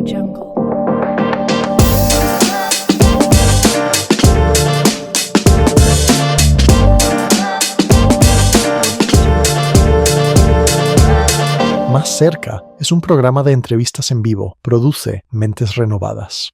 Jungle. Más Cerca es un programa de entrevistas en vivo. Produce Mentes Renovadas.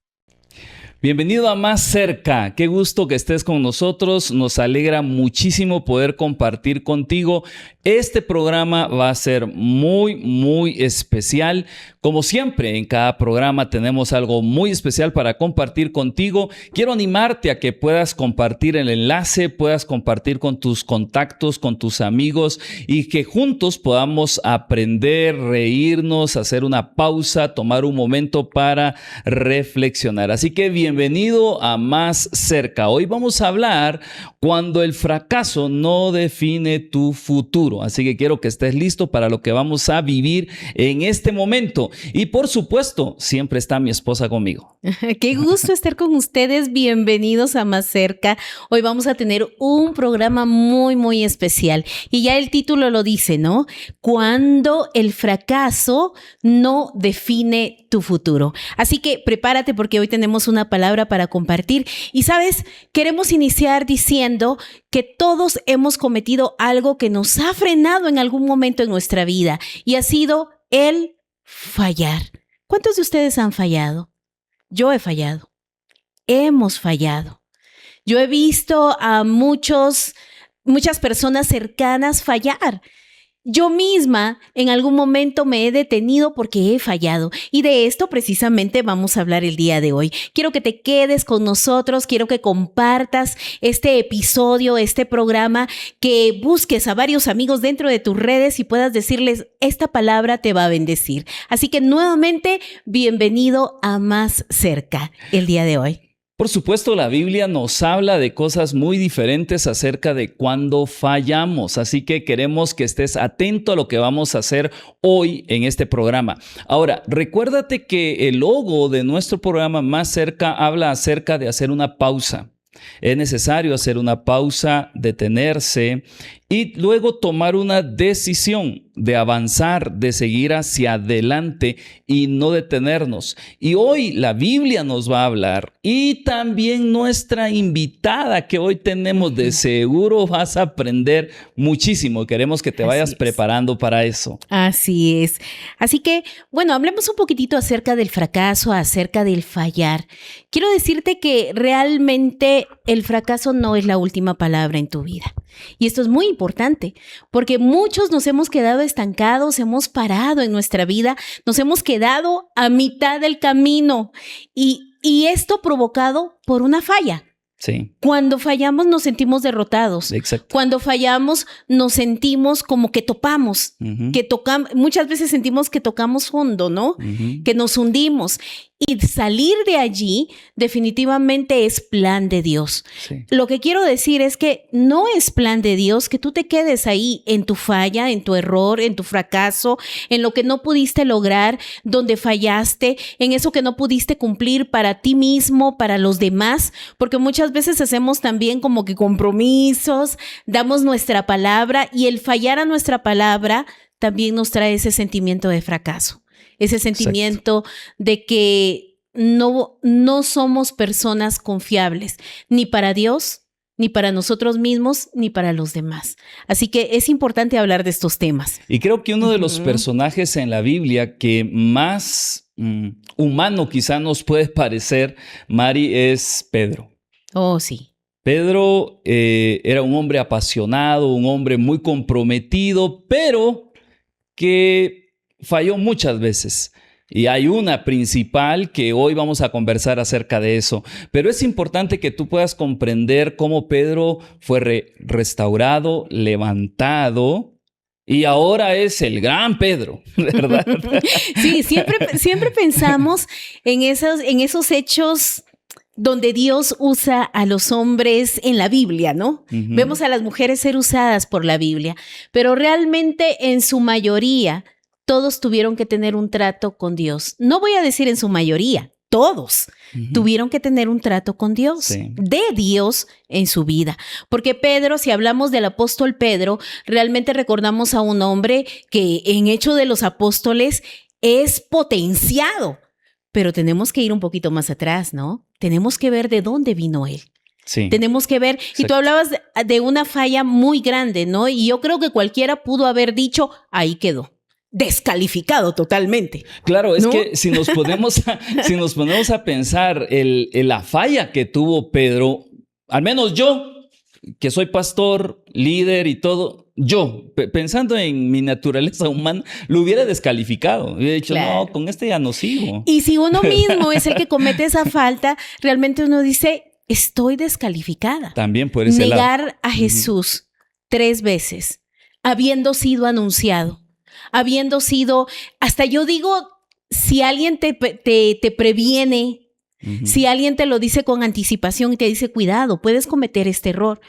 Bienvenido a Más Cerca. Qué gusto que estés con nosotros. Nos alegra muchísimo poder compartir contigo. Este programa va a ser muy especial. Como siempre, en cada programa tenemos algo muy especial para compartir contigo. Quiero animarte a que puedas compartir el enlace, puedas compartir con tus contactos, con tus amigos y que juntos podamos aprender, reírnos, hacer una pausa, tomar un momento para reflexionar. Así que bienvenido a Más Cerca. Hoy vamos a hablar cuando el fracaso no define tu futuro. Así que quiero que estés listo para lo que vamos a vivir en este momento. Y por supuesto, siempre está mi esposa conmigo. Qué gusto estar con ustedes. Bienvenidos a Más Cerca. Hoy vamos a tener un programa muy especial. Y ya el título lo dice, ¿no? Cuando el fracaso no define tu futuro. Así que prepárate porque hoy tenemos una palabra para compartir. Y sabes, queremos iniciar diciendo que todos hemos cometido algo que nos ha frenado en algún momento en nuestra vida y ha sido el fallar. ¿Cuántos de ustedes han fallado? Yo he fallado. Hemos fallado. Yo he visto a muchas personas cercanas fallar. Yo misma en algún momento me he detenido porque he fallado y de esto precisamente vamos a hablar el día de hoy. Quiero que te quedes con nosotros, quiero que compartas este episodio, este programa, que busques a varios amigos dentro de tus redes y puedas decirles, esta palabra te va a bendecir. Así que nuevamente, bienvenido a Más Cerca el día de hoy. Por supuesto, la Biblia nos habla de cosas muy diferentes acerca de cuando fallamos, así que queremos que estés atento a lo que vamos a hacer hoy en este programa. Ahora, recuérdate que el logo de nuestro programa Más Cerca habla acerca de hacer una pausa. Es necesario hacer una pausa, detenerse y luego tomar una decisión de avanzar, de seguir hacia adelante y no detenernos. Y hoy la Biblia nos va a hablar y también nuestra invitada que hoy tenemos, de seguro vas a aprender muchísimo. Queremos que te vayas preparando para eso. Así es. Así que, bueno, hablemos un poquitito acerca del fracaso, acerca del fallar. Quiero decirte que realmente el fracaso no es la última palabra en tu vida. Y esto es muy importante porque muchos nos hemos quedado estancados, hemos parado en nuestra vida, nos hemos quedado a mitad del camino y esto provocado por una falla. Sí. Cuando fallamos nos sentimos derrotados. Exacto. Cuando fallamos nos sentimos como que topamos, muchas veces sentimos que tocamos fondo, ¿no? Que nos hundimos. Y salir de allí definitivamente es plan de Dios. Sí. Lo que quiero decir es que no es plan de Dios que tú te quedes ahí en tu falla, en tu error, en tu fracaso, en lo que no pudiste lograr, donde fallaste, en eso que no pudiste cumplir para ti mismo, para los demás, porque muchas veces hacemos también como que compromisos, damos nuestra palabra y el fallar a nuestra palabra también nos trae ese sentimiento de fracaso. Ese sentimiento de que no somos personas confiables, ni para Dios, ni para nosotros mismos, ni para los demás. Así que es importante hablar de estos temas. Y creo que uno de los personajes en la Biblia que más humano quizá nos puede parecer, Mari, es Pedro. Oh, sí. Pedro era un hombre apasionado, un hombre muy comprometido, pero que falló muchas veces. Y hay una principal que hoy vamos a conversar acerca de eso. Pero es importante que tú puedas comprender cómo Pedro fue restaurado, levantado y ahora es el gran Pedro, ¿verdad? Sí, siempre pensamos en esos hechos donde Dios usa a los hombres en la Biblia, ¿no? Vemos a las mujeres ser usadas por la Biblia, pero realmente en su mayoría todos tuvieron que tener un trato con Dios. No voy a decir en su mayoría, todos tuvieron que tener un trato con Dios, de Dios en su vida. Porque Pedro, si hablamos del apóstol Pedro, realmente recordamos a un hombre que en Hechos de los Apóstoles es potenciado pero tenemos que ir un poquito más atrás, ¿no? Tenemos que ver de dónde vino él. Sí. Tenemos que ver, y tú hablabas de una falla muy grande, ¿no? Y yo creo que cualquiera pudo haber dicho, ahí quedó, descalificado totalmente. Claro, es ¿no? que si nos ponemos a pensar la falla que tuvo Pedro, al menos yo, que soy pastor, líder y todo, yo, pensando en mi naturaleza humana, lo hubiera descalificado. Hubiera dicho, Claro. no, con este ya no sigo. Y si uno mismo es el que comete esa falta, realmente uno dice, estoy descalificada. También por ese lado. Negar a Jesús 3 veces, habiendo sido anunciado, habiendo sido, hasta yo digo, si alguien te previene, si alguien te lo dice con anticipación y te dice, cuidado, puedes cometer este error.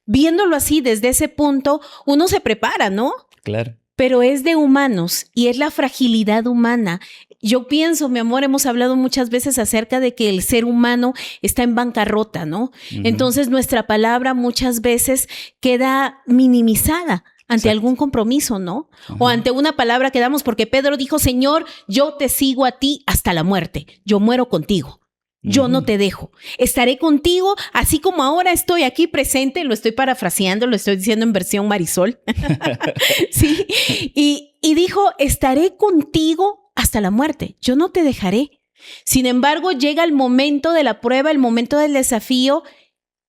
Viéndolo así, desde ese punto, uno se prepara, ¿no? Claro. Pero es de humanos y es la fragilidad humana. Yo pienso, mi amor, hemos hablado muchas veces acerca de que el ser humano está en bancarrota, ¿no? Entonces nuestra palabra muchas veces queda minimizada ante algún compromiso, ¿no? O ante una palabra que damos, porque Pedro dijo, Señor, yo te sigo a ti hasta la muerte, yo muero contigo. Yo no te dejo. Estaré contigo, así como ahora estoy aquí presente, lo estoy parafraseando, lo estoy diciendo en versión Marisol. Sí. Y dijo, estaré contigo hasta la muerte. Yo no te dejaré. Sin embargo, llega el momento de la prueba, el momento del desafío,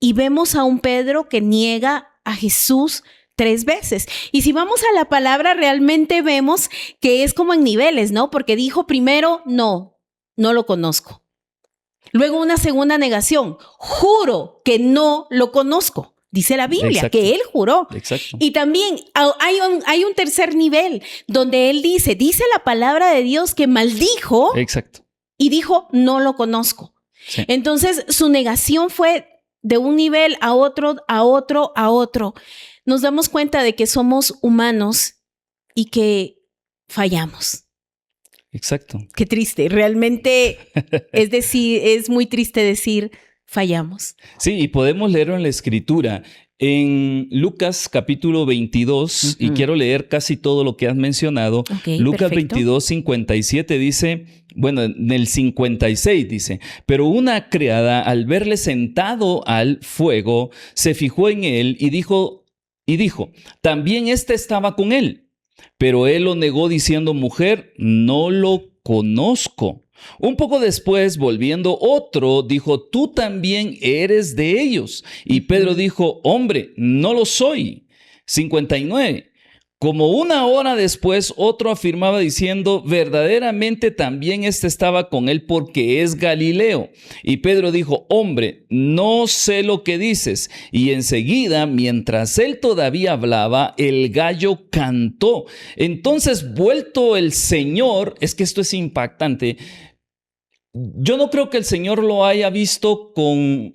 y vemos a un Pedro que niega a Jesús 3 veces. Y si vamos a la palabra, realmente vemos que es como en niveles, ¿no? Porque dijo primero, no lo conozco. Luego una segunda negación, juro que no lo conozco. Dice la Biblia. Exacto. Que él juró. Exacto. Y también hay un tercer nivel donde él dice la palabra de Dios que maldijo. Exacto. Y dijo, no lo conozco. Sí. Entonces su negación fue de un nivel a otro, a otro, a otro. Nos damos cuenta de que somos humanos y que fallamos. Exacto. Qué triste. Realmente es muy triste decir fallamos. Sí, y podemos leerlo en la Escritura. En Lucas capítulo 22, y quiero leer casi todo lo que has mencionado. Okay, Lucas perfecto. 22, 57 dice, bueno, en el 56 dice, pero una criada al verle sentado al fuego, se fijó en él y dijo, también este estaba con él. Pero él lo negó diciendo, mujer, no lo conozco. Un poco después, volviendo otro, dijo, tú también eres de ellos. Y Pedro dijo, hombre, no lo soy. 59. Como una hora después, otro afirmaba diciendo, verdaderamente también este estaba con él porque es Galileo. Y Pedro dijo, hombre, no sé lo que dices. Y enseguida, mientras él todavía hablaba, el gallo cantó. Entonces, vuelto el Señor, es que esto es impactante. Yo no creo que el Señor lo haya visto con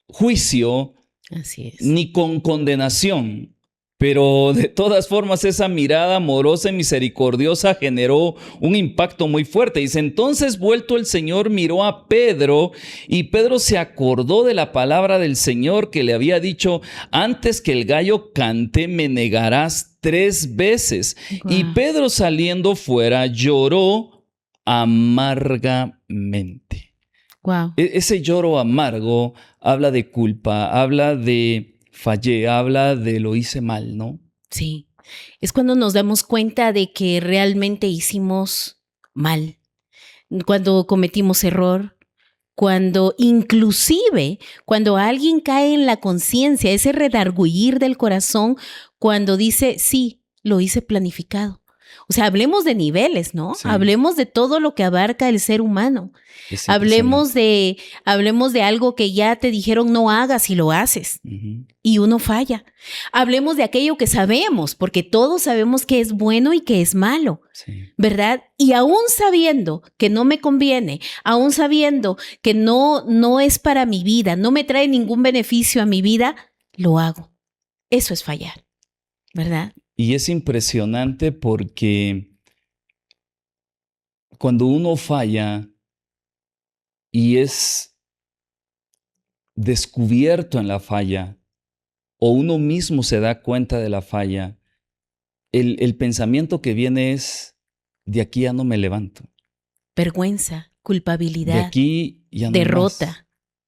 juicio, así es, ni con condenación. Pero de todas formas esa mirada amorosa y misericordiosa generó un impacto muy fuerte. Dice, entonces vuelto el Señor miró a Pedro y Pedro se acordó de la palabra del Señor que le había dicho, antes que el gallo cante me negarás 3 veces. Wow. Y Pedro saliendo fuera lloró amargamente. Wow. Ese lloro amargo habla de culpa, habla de fallé, habla de lo hice mal, ¿no? Sí, es cuando nos damos cuenta de que realmente hicimos mal, cuando cometimos error, cuando inclusive cuando alguien cae en la conciencia, ese redargullir del corazón, cuando dice, sí, lo hice planificado. O sea, hablemos de niveles, ¿no? Sí. Hablemos de todo lo que abarca el ser humano. Hablemos de algo que ya te dijeron no hagas y lo haces. Y uno falla. Hablemos de aquello que sabemos, porque todos sabemos que es bueno y que es malo, sí. ¿Verdad? Y aún sabiendo que no me conviene, aún sabiendo que no es para mi vida, no me trae ningún beneficio a mi vida, lo hago. Eso es fallar, ¿verdad? Y es impresionante porque cuando uno falla y es descubierto en la falla o uno mismo se da cuenta de la falla, el pensamiento que viene es, de aquí ya no me levanto. vergüenza, De culpabilidad, aquí ya no hay más. derrota.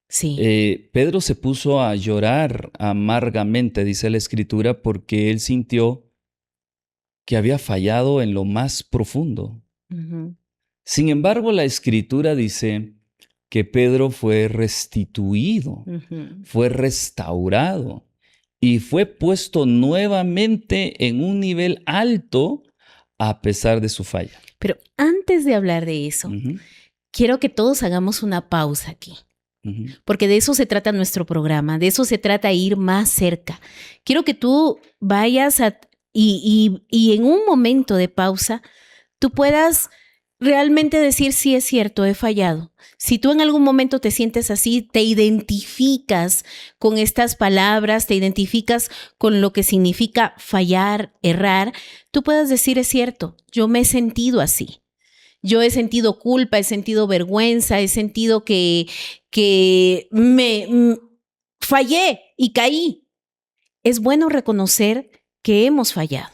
Sí. Pedro se puso a llorar amargamente, dice la Escritura, porque él sintió que había fallado en lo más profundo. Ujú. Sin embargo, la Escritura dice que Pedro fue restituido, Ujú. fue restaurado y fue puesto nuevamente en un nivel alto a pesar de su falla. Pero antes de hablar de eso, Ujú, quiero que todos hagamos una pausa aquí, ujú. porque de eso se trata nuestro programa, de eso se trata ir más cerca. Quiero que tú vayas y en un momento de pausa, tú puedas realmente decir, sí es cierto, he fallado. Si tú en algún momento te sientes así, te identificas con estas palabras, te identificas con lo que significa fallar, errar, tú puedas decir, es cierto, yo me he sentido así. Yo he sentido culpa, he sentido vergüenza, he sentido que fallé y caí. Es bueno reconocer que hemos fallado,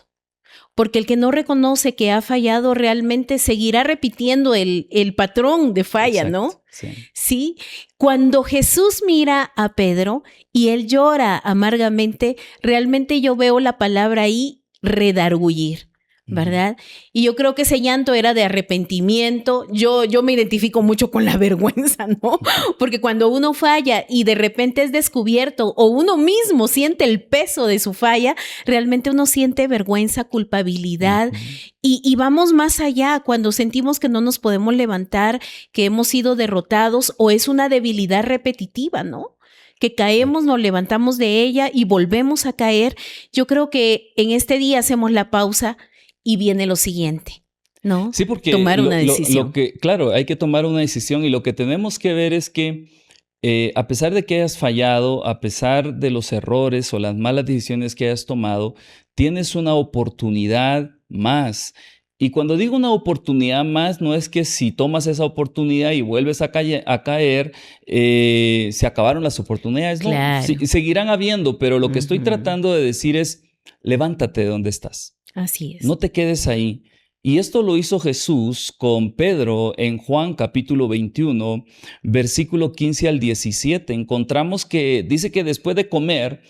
porque el que no reconoce que ha fallado realmente seguirá repitiendo el patrón de falla, Exacto, ¿no? sí. Sí. Cuando Jesús mira a Pedro y él llora amargamente, realmente yo veo la palabra ahí, redargullir, ¿verdad? Y yo creo que ese llanto era de arrepentimiento. Yo me identifico mucho con la vergüenza, ¿no? Porque cuando uno falla y de repente es descubierto o uno mismo siente el peso de su falla, realmente uno siente vergüenza, culpabilidad Ujú. y vamos más allá cuando sentimos que no nos podemos levantar, que hemos sido derrotados o es una debilidad repetitiva, ¿no? Que caemos, nos levantamos de ella y volvemos a caer. Yo creo que en este día hacemos la pausa y viene lo siguiente, ¿no? Sí, porque Tomar una decisión. claro, hay que tomar una decisión y lo que tenemos que ver es que a pesar de que hayas fallado, a pesar de los errores o las malas decisiones que hayas tomado, tienes una oportunidad más. Y cuando digo una oportunidad más, no es que si tomas esa oportunidad y vuelves a caer, se acabaron las oportunidades. No, Claro. seguirán habiendo, pero lo que estoy Ujú. tratando de decir es, levántate de donde estás. Así es. No te quedes ahí. Y esto lo hizo Jesús con Pedro en Juan capítulo 21, versículo 15 al 17. Encontramos que dice que después de comer,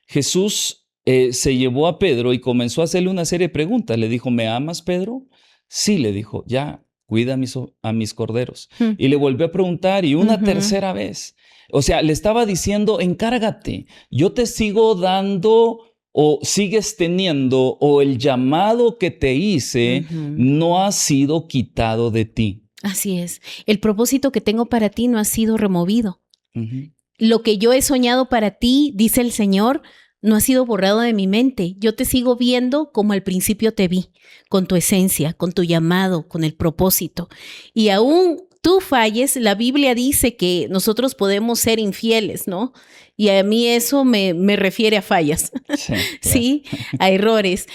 Jesús se llevó a Pedro y comenzó a hacerle una serie de preguntas. Le dijo, ¿me amas, Pedro? Sí, le dijo, ya, cuida a mis corderos. Mm. Y le volvió a preguntar y una Ujú. tercera vez. O sea, le estaba diciendo, encárgate, yo te sigo dando o sigues teniendo o el llamado que te hice Ujú. no ha sido quitado de ti. Así es. El propósito que tengo para ti no ha sido removido. Ujú. Lo que yo he soñado para ti, dice el Señor, no ha sido borrado de mi mente. Yo te sigo viendo como al principio te vi, con tu esencia, con tu llamado, con el propósito. Y aún tú falles, la Biblia dice que nosotros podemos ser infieles, ¿no? Y a mí eso me refiere a fallas, Sí, claro. ¿sí? A errores.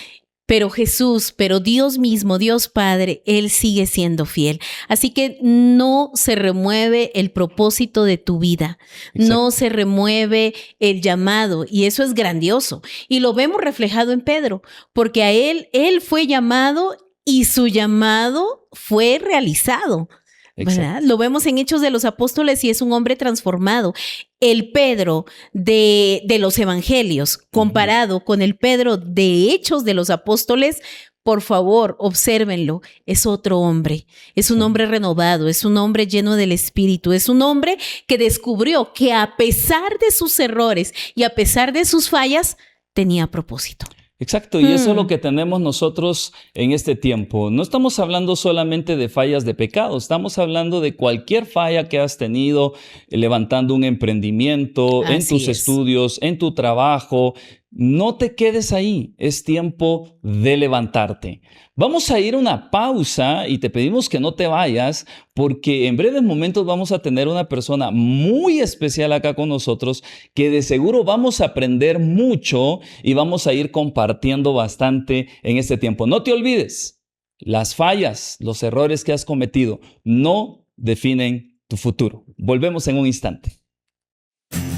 Pero Jesús, pero Dios mismo, Dios Padre, Él sigue siendo fiel. Así que no se remueve el propósito de tu vida, no se remueve el llamado y eso es grandioso. Y lo vemos reflejado en Pedro, porque a él fue llamado y su llamado fue realizado. ¿Verdad? Exacto. Lo vemos en Hechos de los Apóstoles y es un hombre transformado. El Pedro de los Evangelios comparado con el Pedro de Hechos de los Apóstoles, por favor, obsérvenlo, es otro hombre, es un Sí. hombre renovado, es un hombre lleno del Espíritu, es un hombre que descubrió que a pesar de sus errores y a pesar de sus fallas, tenía propósito. Exacto, y eso es lo que tenemos nosotros en este tiempo. No estamos hablando solamente de fallas de pecado, estamos hablando de cualquier falla que has tenido levantando un emprendimiento, en Así tus es. estudios, en tu trabajo. No te quedes ahí, es tiempo de levantarte. Vamos a ir a una pausa y te pedimos que no te vayas porque en breves momentos vamos a tener una persona muy especial acá con nosotros que de seguro vamos a aprender mucho y vamos a ir compartiendo bastante en este tiempo. No te olvides, las fallas, los errores que has cometido no definen tu futuro. Volvemos en un instante.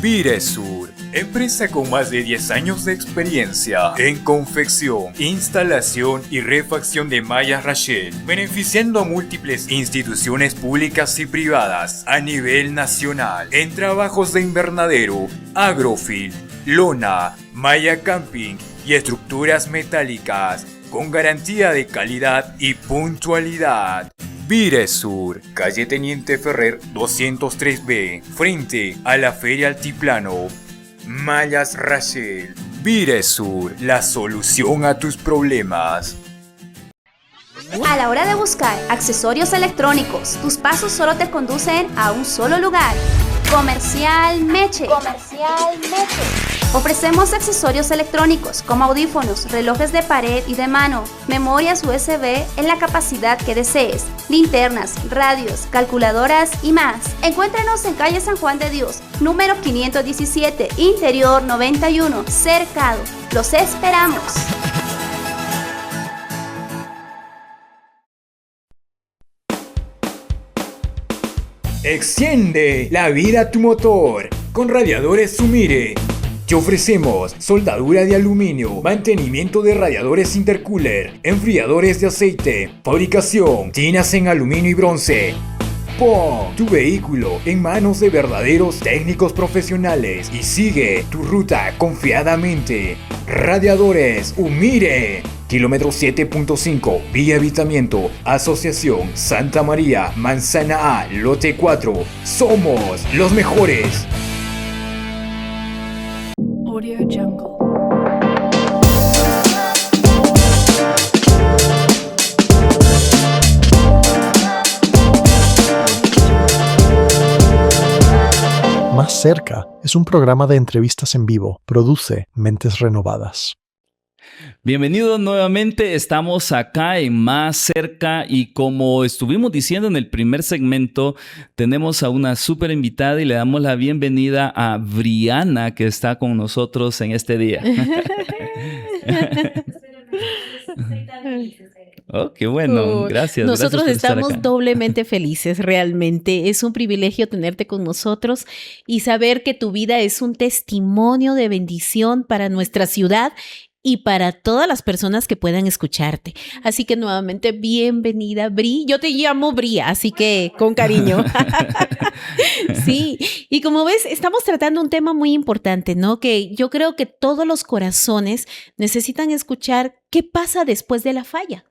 Piresur, Empresa con más de 10 años de experiencia en confección, instalación y refacción de mallas Rachel, beneficiando a múltiples instituciones públicas y privadas a nivel nacional en trabajos de invernadero, agrofil, lona, malla camping y estructuras metálicas con garantía de calidad y puntualidad. Viresur, calle Teniente Ferrer 203B, frente a la Feria Altiplano. Mallas Rachel. Viresur, la solución a tus problemas. A la hora de buscar accesorios electrónicos, tus pasos solo te conducen a un solo lugar. Comercial Meche. Ofrecemos accesorios electrónicos como audífonos, relojes de pared y de mano, memorias USB en la capacidad que desees, linternas, radios, calculadoras y más. Encuéntranos en calle San Juan de Dios, número 517, interior 91, Cercado. Los esperamos. Extiende la vida a tu motor con radiadores Sumire. Te ofrecemos soldadura de aluminio, mantenimiento de radiadores intercooler, enfriadores de aceite, fabricación, tinas en aluminio y bronce. Pon tu vehículo en manos de verdaderos técnicos profesionales y sigue tu ruta confiadamente. Radiadores Umire. Kilómetro 7.5, Vía Evitamiento, Asociación Santa María, Manzana A, Lote 4. Somos los mejores. Audio Jungle. Más cerca es un programa de entrevistas en vivo. Produce Mentes Renovadas. Bienvenidos nuevamente, estamos acá en Más Cerca y como estuvimos diciendo en el primer segmento, tenemos a una súper invitada y le damos la bienvenida a Briana que está con nosotros en este día. Oh, qué bueno, gracias. Nosotros gracias por estamos estar acá. doblemente felices, realmente. Es un privilegio tenerte con nosotros y saber que tu vida es un testimonio de bendición para nuestra ciudad y para todas las personas que puedan escucharte. Así que nuevamente, bienvenida, Bri. Yo te llamo Bri, así que con cariño. Sí, y como ves, estamos tratando un tema muy importante, ¿no? Que yo creo que todos los corazones necesitan escuchar qué pasa después de la falla.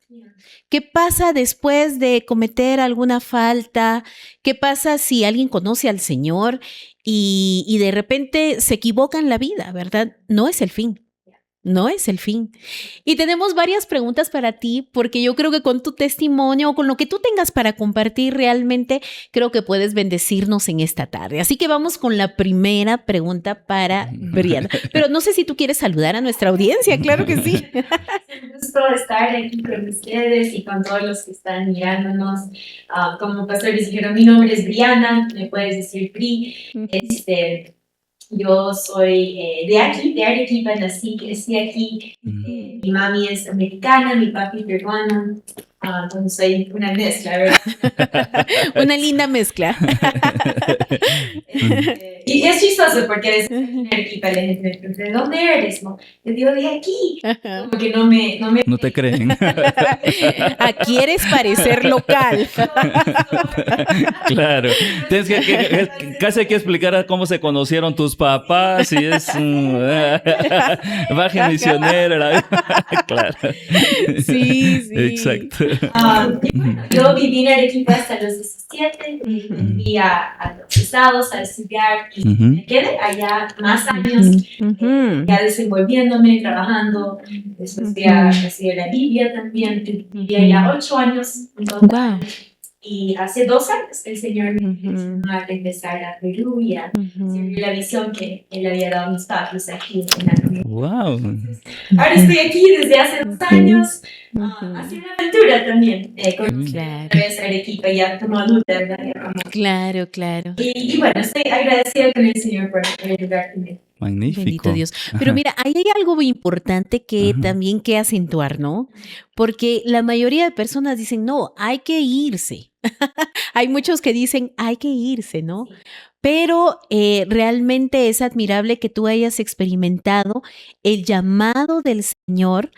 ¿Qué pasa después de cometer alguna falta? ¿Qué pasa si alguien conoce al Señor y de repente se equivoca en la vida, verdad? No es el fin. No es el fin. Y tenemos varias preguntas para ti, porque yo creo que con tu testimonio o con lo que tú tengas para compartir, realmente creo que puedes bendecirnos en esta tarde. Así que vamos con la primera pregunta para Briana. Pero no sé si tú quieres saludar a nuestra audiencia, claro que sí. Es un gusto estar aquí con ustedes y con todos los que están mirándonos. Como pastores dijeron, mi nombre es Briana, me puedes decir Bri. Yo soy de aquí, de Arequipa, nací, crecí aquí. Mi mami es americana, mi papi peruano. Entonces soy una mezcla, ¿verdad? Una linda mezcla. Y es chistoso porque es en Arequipa, la gente me pregunta, ¿de dónde eres? No, yo digo, de aquí. Porque No te creen. ¿Quieres parecer local? Claro. Tienes que casi hay que explicar cómo se conocieron tus papás y es un baje misionero. Claro. Sí, sí. Exacto. Yo viví en Arequipa hasta los 17, fui a los estados a estudiar y me quedé allá más años, ya desenvolviéndome, trabajando. Después fui a estudiar la Biblia también, viví allá 8 años. Wow. Y hace 2 años el Señor me enseñó a regresar a Perú y a seguir la visión que Él había dado a mis padres aquí en la comunidad. Wow. Ahora estoy aquí desde hace 2 años. Ha sido una aventura también con Arequipa ya como adulta, ¿verdad? Claro, claro. Y bueno, estoy agradecida con el Señor por el lugar que me... Magnífico. Bendito Dios. Pero mira, ahí hay algo muy importante que también que acentuar, ¿no? Porque la mayoría de personas dicen, no, hay que irse. Hay muchos que dicen, hay que irse, ¿no? Pero realmente es admirable que tú hayas experimentado el llamado del Señor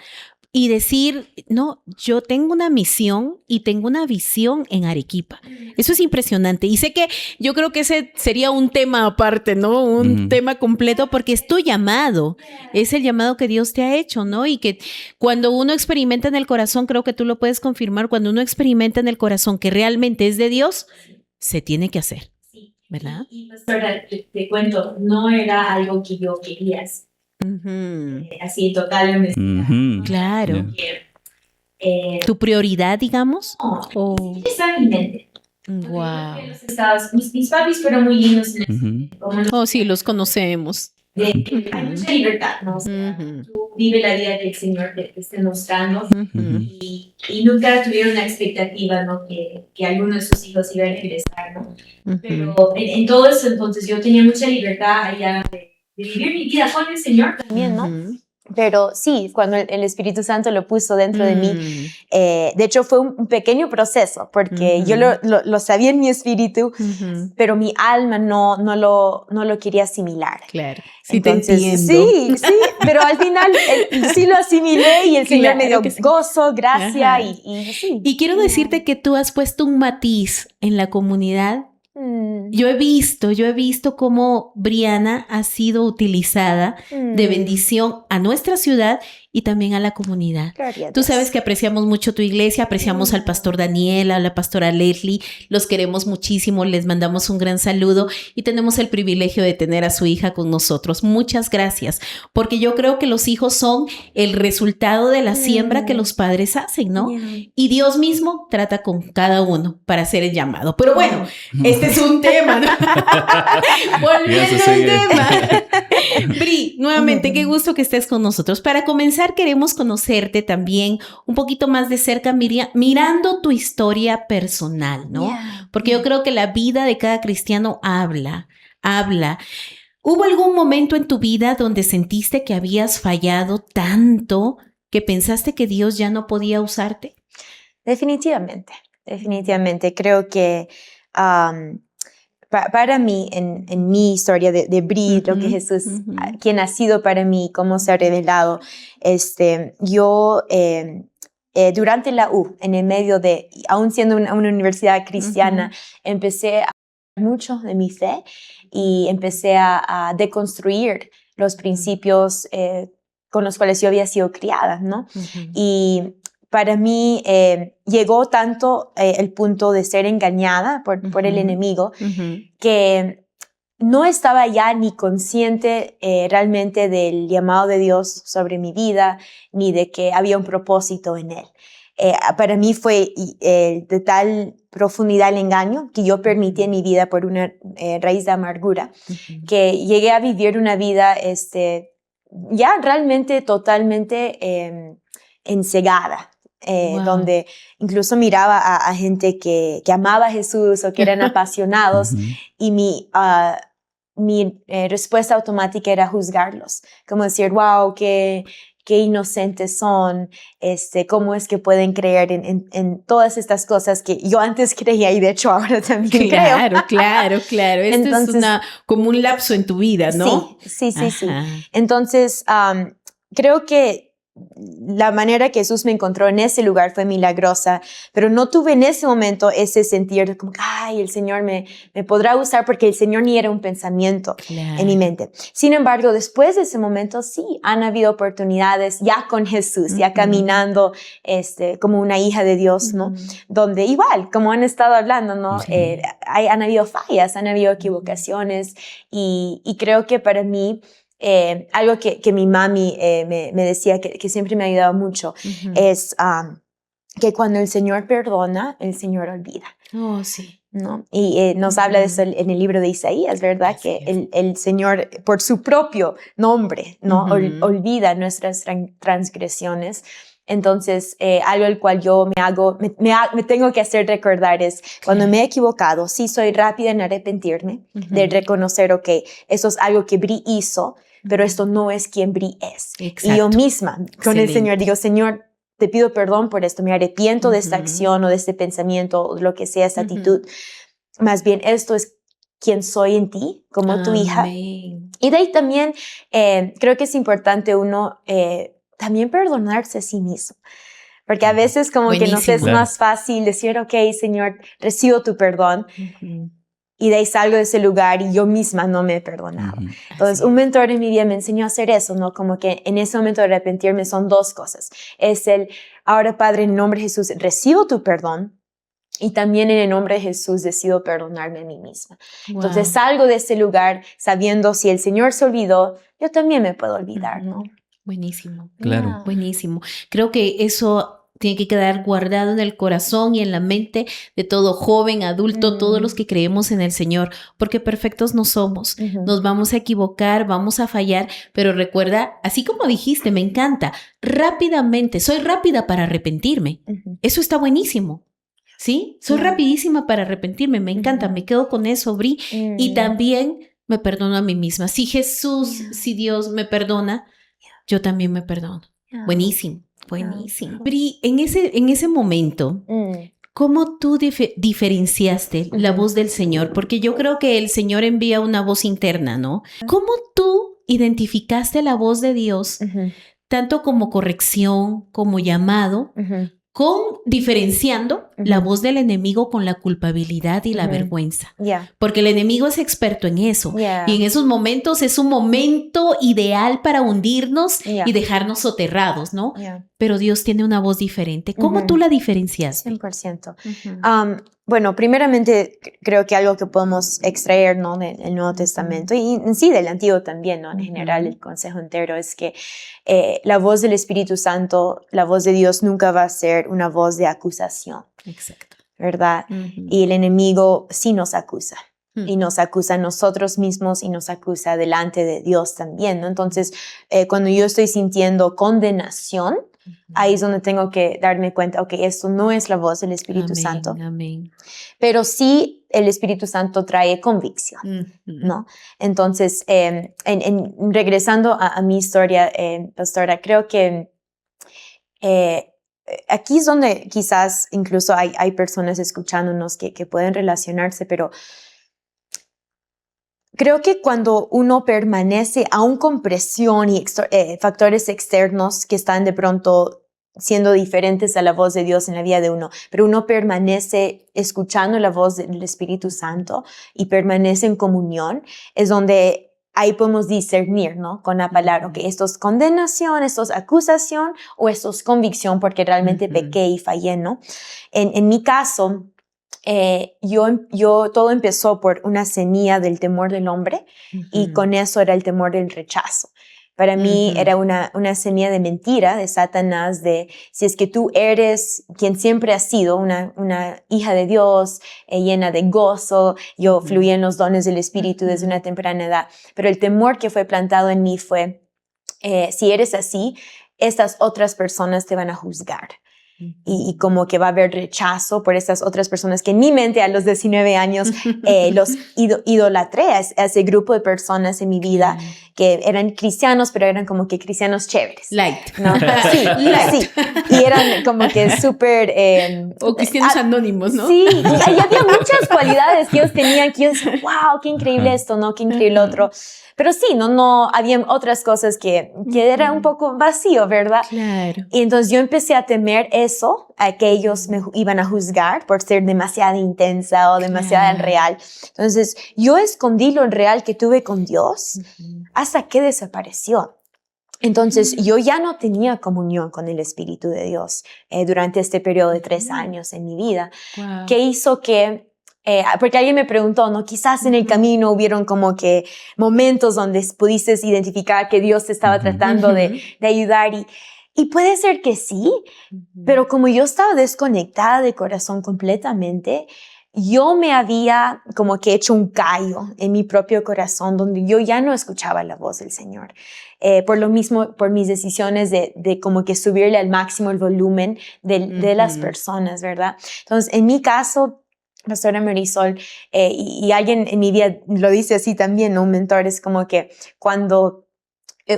y decir, no, yo tengo una misión y tengo una visión en Arequipa. Eso es impresionante. Y sé que yo creo que ese sería un tema aparte, ¿no? Un tema completo, porque es tu llamado. Es el llamado que Dios te ha hecho, ¿no? Y que cuando uno experimenta en el corazón, creo que tú lo puedes confirmar, cuando uno experimenta en el corazón que realmente es de Dios, se tiene que hacer, ¿verdad? Y pastora, te cuento, no era algo que yo quería hacer. Así, total honestidad. Claro. Que, ¿Tu prioridad, digamos? no, está en mi mente. Wow. Mis papis fueron muy lindos. Oh, sí, los conocemos. Hay mucha libertad, ¿no? O sea, tú vive la vida que el Señor te esté mostrando y nunca tuvieron la expectativa, ¿no? Que alguno de sus hijos iba a regresar, ¿no? Pero en todo eso, entonces, yo tenía mucha libertad allá de vivir mi vida con el Señor también, ¿no? Pero sí, cuando el Espíritu Santo lo puso dentro de mí, de hecho fue un pequeño proceso, porque yo lo sabía en mi espíritu, pero mi alma no lo quería asimilar. Claro, sí. Entonces, te entiendo. Sí, pero al final sí lo asimilé y el Señor me dio gozo, gracia y sí. Y quiero decirte que tú has puesto un matiz en la comunidad. Yo he visto cómo Brianna ha sido utilizada de bendición a nuestra ciudad y también a la comunidad. Tú sabes que apreciamos mucho tu iglesia, apreciamos al pastor Daniel, a la pastora Leslie, los queremos muchísimo, les mandamos un gran saludo y tenemos el privilegio de tener a su hija con nosotros. Muchas gracias, porque yo creo que los hijos son el resultado de la siembra que los padres hacen, ¿no? Y Dios mismo trata con cada uno para hacer el llamado. Pero bueno, este es un tema, ¿no? Volviendo al tema. Bri, nuevamente, qué gusto que estés con nosotros. Para comenzar, queremos conocerte también un poquito más de cerca, mirando tu historia personal, ¿no? Porque yo creo que la vida de cada cristiano habla. ¿Hubo algún momento en tu vida donde sentiste que habías fallado tanto que pensaste que Dios ya no podía usarte? Definitivamente. Creo que para mí, en mi historia de Bri, lo que Jesús, quien ha sido para mí, cómo se ha revelado, yo durante la U, en el medio de, aún siendo una universidad cristiana, empecé a hablar mucho de mi fe y empecé a deconstruir los principios con los cuales yo había sido criada, ¿no? Y para mí llegó tanto el punto de ser engañada por el enemigo que no estaba ya ni consciente realmente del llamado de Dios sobre mi vida, ni de que había un propósito en él. Para mí fue de tal profundidad el engaño que yo permití en mi vida por una raíz de amargura, que llegué a vivir una vida ya realmente totalmente ensegada. Donde incluso miraba a gente que amaba a Jesús o que eran apasionados y mi respuesta automática era juzgarlos, como decir, wow, qué inocentes son, cómo es que pueden creer en todas estas cosas que yo antes creía y de hecho ahora también creo. Claro. Entonces, es como un lapso en tu vida, ¿no? Sí. Entonces, creo que la manera que Jesús me encontró en ese lugar fue milagrosa, pero no tuve en ese momento ese sentir de como, ay, el Señor me podrá usar, porque el Señor ni era un pensamiento en mi mente. Sin embargo, después de ese momento, sí, han habido oportunidades ya con Jesús, ya caminando como una hija de Dios, ¿no? Donde igual, como han estado hablando, ¿no? Han habido fallas, han habido equivocaciones y creo que para mí, algo que mi mami me decía que siempre me ha ayudado mucho es que cuando el Señor perdona, el Señor olvida. Oh, sí. ¿No? Y nos habla de eso en el libro de Isaías, ¿verdad? Que el Señor, por su propio nombre, ¿no? Olvida nuestras transgresiones. Entonces, algo al cual yo me tengo que hacer recordar es cuando me he equivocado, sí soy rápida en arrepentirme, de reconocer, ok, eso es algo que Bri hizo, pero esto no es quien Bri es. Exacto. Y yo misma con el Señor digo, Señor, te pido perdón por esto, me arrepiento de esta acción o de este pensamiento o lo que sea, esta actitud. Más bien, esto es quien soy en ti, como tu hija. Y de ahí también creo que es importante uno también perdonarse a sí mismo. Porque a veces como que nos es más fácil decir, ok, Señor, recibo tu perdón. Y de ahí salgo de ese lugar y yo misma no me he perdonado. Entonces, un mentor en mi vida me enseñó a hacer eso, ¿no? Como que en ese momento de arrepentirme son dos cosas. Es ahora Padre, en el nombre de Jesús, recibo tu perdón. Y también en el nombre de Jesús decido perdonarme a mí misma. Entonces salgo de ese lugar sabiendo si el Señor se olvidó, yo también me puedo olvidar, ¿no? Buenísimo. Claro. Buenísimo. Creo que eso tiene que quedar guardado en el corazón y en la mente de todo joven, adulto, todos los que creemos en el Señor, porque perfectos no somos. Nos vamos a equivocar, vamos a fallar, pero recuerda, así como dijiste, me encanta, rápidamente, soy rápida para arrepentirme. Eso está buenísimo. ¿Sí? Soy rapidísima para arrepentirme, me encanta, me quedo con eso, Bri. Y también me perdono a mí misma. Si Jesús, si Dios me perdona, yo también me perdono. Buenísimo, buenísimo. Bri, en ese momento, ¿cómo tú diferenciaste la voz del Señor? Porque yo creo que el Señor envía una voz interna, ¿no? ¿Cómo tú identificaste la voz de Dios, tanto como corrección, como llamado, diferenciando la voz del enemigo con la culpabilidad y la vergüenza? Porque el enemigo es experto en eso. Y en esos momentos es un momento ideal para hundirnos y dejarnos soterrados, ¿no? Pero Dios tiene una voz diferente. ¿Cómo tú la diferenciaste? 100%. Bueno, primeramente creo que algo que podemos extraer, ¿no?, del Nuevo Testamento y en sí del Antiguo también, ¿no? En general el consejo entero es que la voz del Espíritu Santo, la voz de Dios nunca va a ser una voz de acusación. Exacto. ¿Verdad? Y el enemigo sí nos acusa. Y nos acusa a nosotros mismos y nos acusa delante de Dios también, ¿no? Entonces, cuando yo estoy sintiendo condenación, ahí es donde tengo que darme cuenta, ok, esto no es la voz del Espíritu Santo. Amén. Pero sí el Espíritu Santo trae convicción, ¿no? Entonces, regresando a mi historia, pastora, creo que aquí es donde quizás incluso hay personas escuchándonos que pueden relacionarse, pero creo que cuando uno permanece aún con presión y factores externos que están de pronto siendo diferentes a la voz de Dios en la vida de uno, pero uno permanece escuchando la voz del Espíritu Santo y permanece en comunión, es donde ahí podemos discernir, ¿no? Con la palabra, que esto es condenación, esto es acusación o esto es convicción porque realmente pequé y fallé, ¿no? En mi caso, yo todo empezó por una semilla del temor del hombre y con eso era el temor del rechazo. Para mí era una semilla de mentira de Satanás, de si es que tú eres quien siempre has sido, una hija de Dios, llena de gozo, yo fluía en los dones del Espíritu desde una temprana edad, pero el temor que fue plantado en mí fue, si eres así, estas otras personas te van a juzgar. Y como que va a haber rechazo por estas otras personas que en mi mente a los 19 años los idolatré a ese grupo de personas en mi vida que eran cristianos, pero eran como que cristianos chéveres. Light. ¿No? Sí, sí. Y eran como que súper... o cristianos anónimos, ¿no? Sí, y había muchas cualidades que ellos tenían que yo decía, wow, qué increíble esto, ¿no? Qué increíble otro. Pero sí, no, había otras cosas que era un poco vacío, ¿verdad? Claro. Y entonces yo empecé a temer eso, a que ellos me iban a juzgar por ser demasiado intensa o demasiado real. Entonces yo escondí lo real que tuve con Dios hasta que desapareció. Entonces yo ya no tenía comunión con el Espíritu de Dios durante este periodo de 3 años en mi vida, que hizo que porque alguien me preguntó, ¿no? Quizás en el camino hubieron como que momentos donde pudiste identificar que Dios te estaba tratando de ayudar y puede ser que sí, pero como yo estaba desconectada de corazón completamente, yo me había como que hecho un callo en mi propio corazón donde yo ya no escuchaba la voz del Señor. Por lo mismo, por mis decisiones de como que subirle al máximo el volumen de las personas, ¿verdad? Entonces, en mi caso, Pastora Marisol, y alguien en mi vida lo dice así también, ¿no? Un mentor, es como que cuando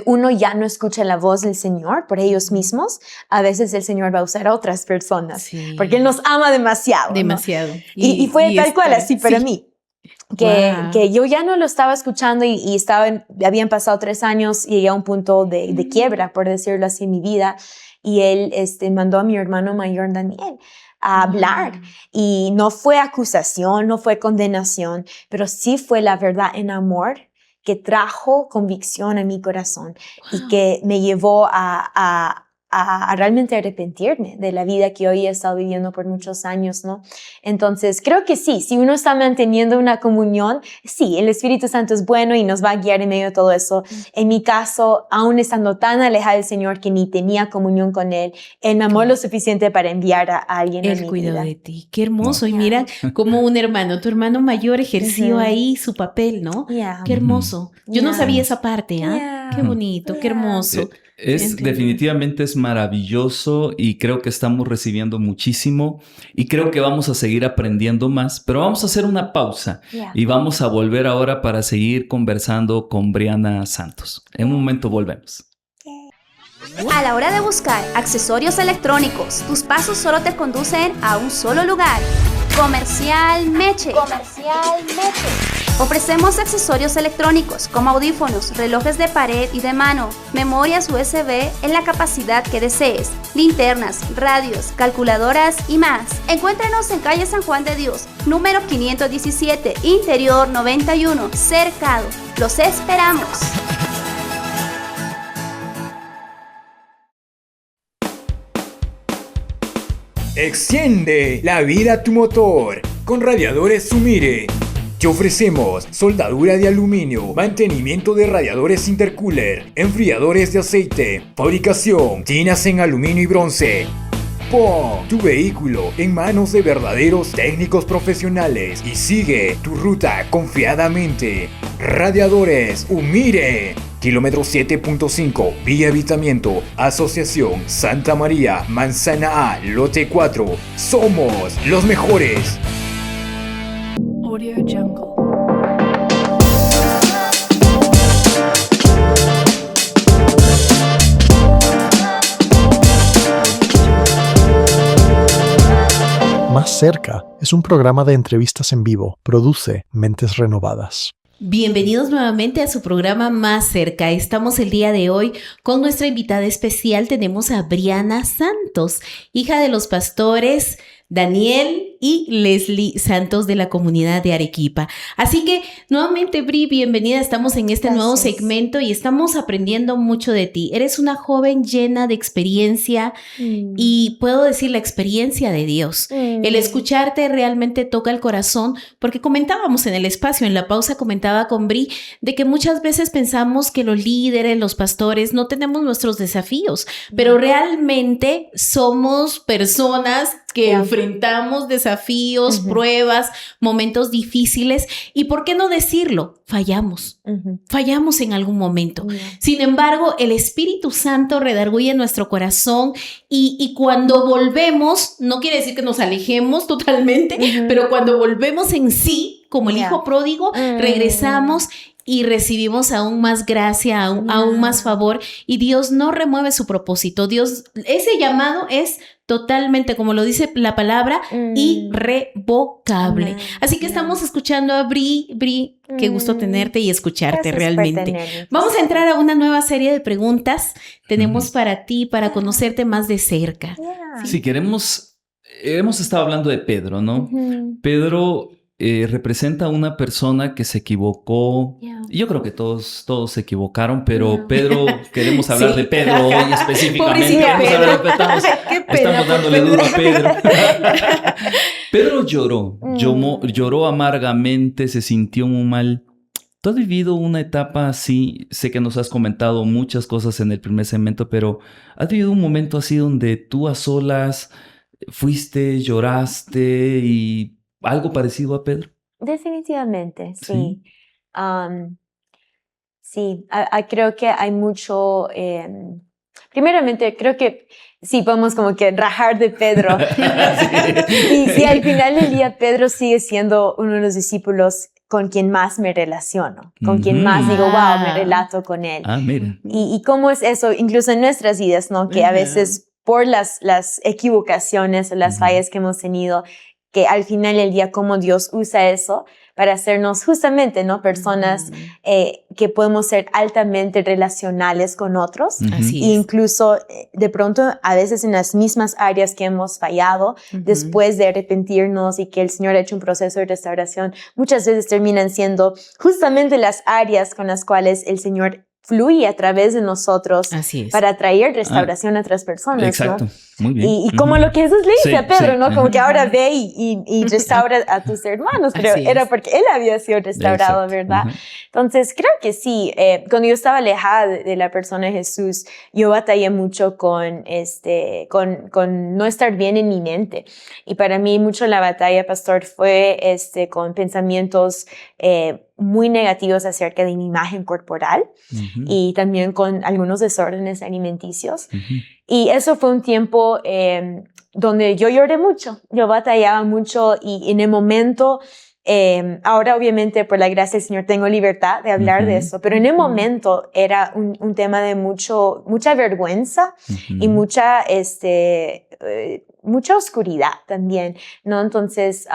uno ya no escucha la voz del Señor por ellos mismos, a veces el Señor va a usar a otras personas, Sí. porque Él nos ama demasiado. ¿no? Demasiado. Y fue tal cual así para mí. Wow. Que yo ya no lo estaba escuchando y habían pasado 3 años y llegué a un punto de quiebra, por decirlo así, en mi vida. Y Él mandó a mi hermano mayor, Daniel, a hablar. Y no fue acusación, no fue condenación, pero sí fue la verdad en amor que trajo convicción a mi corazón y que me llevó a realmente arrepentirme de la vida que hoy he estado viviendo por muchos años, ¿no? Entonces, creo que sí, si uno está manteniendo una comunión, sí, el Espíritu Santo es bueno y nos va a guiar en medio de todo eso. En mi caso, aún estando tan alejada del Señor que ni tenía comunión con Él, Él me amó lo suficiente para enviar a alguien a Él mi cuidó vida. de ti. Qué hermoso. Y Yeah. mira como un hermano, tu hermano mayor ejerció Ujú. ahí su papel, ¿no? Yeah. Qué hermoso. Yo no Yeah. sabía esa parte, ¿ah? Yeah. Qué bonito, qué Yeah. hermoso. Definitivamente es maravilloso y creo que estamos recibiendo muchísimo y creo que vamos a seguir aprendiendo más, pero vamos a hacer una pausa Yeah. y vamos a volver ahora para seguir conversando con Brianna Santos. En un momento volvemos. A la hora de buscar accesorios electrónicos, tus pasos solo te conducen a un solo lugar. Comercial Meche. Ofrecemos accesorios electrónicos como audífonos, relojes de pared y de mano, memorias USB en la capacidad que desees, linternas, radios, calculadoras y más. Encuéntranos en calle San Juan de Dios, número 517, Interior 91, Cercado. ¡Los esperamos! Extiende la vida a tu motor con radiadores Sumire. Te ofrecemos soldadura de aluminio, mantenimiento de radiadores intercooler, enfriadores de aceite, fabricación, tinas en aluminio y bronce. Pon tu vehículo en manos de verdaderos técnicos profesionales y sigue tu ruta confiadamente. Radiadores Umire. Kilómetro 7.5, Vía Habitamiento, Asociación Santa María, Manzana A, Lote 4. Somos los mejores. Audio Jungle. Más cerca es un programa de entrevistas en vivo. Produce Mentes Renovadas. Bienvenidos nuevamente a su programa Más Cerca. Estamos el día de hoy con nuestra invitada especial. Tenemos a Brianna Santos, hija de los pastores Daniel y Leslie Santos de la comunidad de Arequipa. Así que nuevamente, Bri, bienvenida. Estamos en este nuevo segmento y estamos aprendiendo mucho de ti. Eres una joven llena de experiencia y puedo decir la experiencia de Dios. El escucharte realmente toca el corazón, porque comentábamos en el espacio, en la pausa comentaba con Bri, de que muchas veces pensamos que los líderes, los pastores, no tenemos nuestros desafíos, pero realmente somos personas que enfrentamos desafíos, pruebas, momentos difíciles. ¿Y por qué no decirlo? Fallamos. Fallamos en algún momento. Sin embargo, el Espíritu Santo redarguye nuestro corazón y cuando volvemos, no quiere decir que nos alejemos totalmente, pero cuando volvemos en sí, como el hijo pródigo, regresamos y recibimos aún más gracia, aún más favor, y Dios no remueve su propósito. Dios, ese llamado es totalmente, como lo dice la palabra, irrevocable. Así que estamos escuchando a Bri. Bri, qué gusto tenerte y escucharte. Gracias realmente. por tenerme. Vamos a entrar a una nueva serie de preguntas. Tenemos para ti, para conocerte más de cerca. Si queremos, hemos estado hablando de Pedro, ¿no? Pedro representa a una persona que se equivocó. Yo creo que todos se equivocaron, pero Pedro, queremos hablar de Pedro hoy específicamente. Estamos dándole duro a Pedro. Pedro lloró amargamente, se sintió muy mal. ¿Tú has vivido una etapa así? Sé que nos has comentado muchas cosas en el primer segmento, pero ¿has vivido un momento así donde tú a solas fuiste, lloraste y algo parecido a Pedro? Definitivamente, sí. Creo que hay mucho... primeramente, creo que sí, podemos como que rajar de Pedro. Y al final del día, Pedro sigue siendo uno de los discípulos con quien más me relaciono, con quien más digo, wow, me relato con él. Mira. Y cómo es eso, incluso en nuestras vidas, ¿no? Que a veces por las equivocaciones, las fallas que hemos tenido, que al final del día, cómo Dios usa eso para hacernos justamente, ¿no? Personas que podemos ser altamente relacionales con otros. Así E es. incluso, de pronto, a veces en las mismas áreas que hemos fallado, después de arrepentirnos y que el Señor ha hecho un proceso de restauración, muchas veces terminan siendo justamente las áreas con las cuales el Señor fluye a través de nosotros para traer restauración a otras personas, exacto. ¿no? Muy bien. Y como lo que Jesús le dice a Pedro, ¿no? Como que ahora ve y restaura a tus hermanos, pero era porque él había sido restaurado, ¿verdad? Entonces, creo que sí, cuando yo estaba alejada de la persona de Jesús, yo batallé mucho con no estar bien en mi mente. Y para mí mucho la batalla, pastor, fue con pensamientos muy negativos acerca de mi imagen corporal y también con algunos desórdenes alimenticios. Y eso fue un tiempo donde yo lloré mucho, yo batallaba mucho y en el momento, ahora obviamente por la gracia del Señor tengo libertad de hablar de eso, pero en el momento era un tema de mucha vergüenza y mucha oscuridad también, ¿no? Entonces,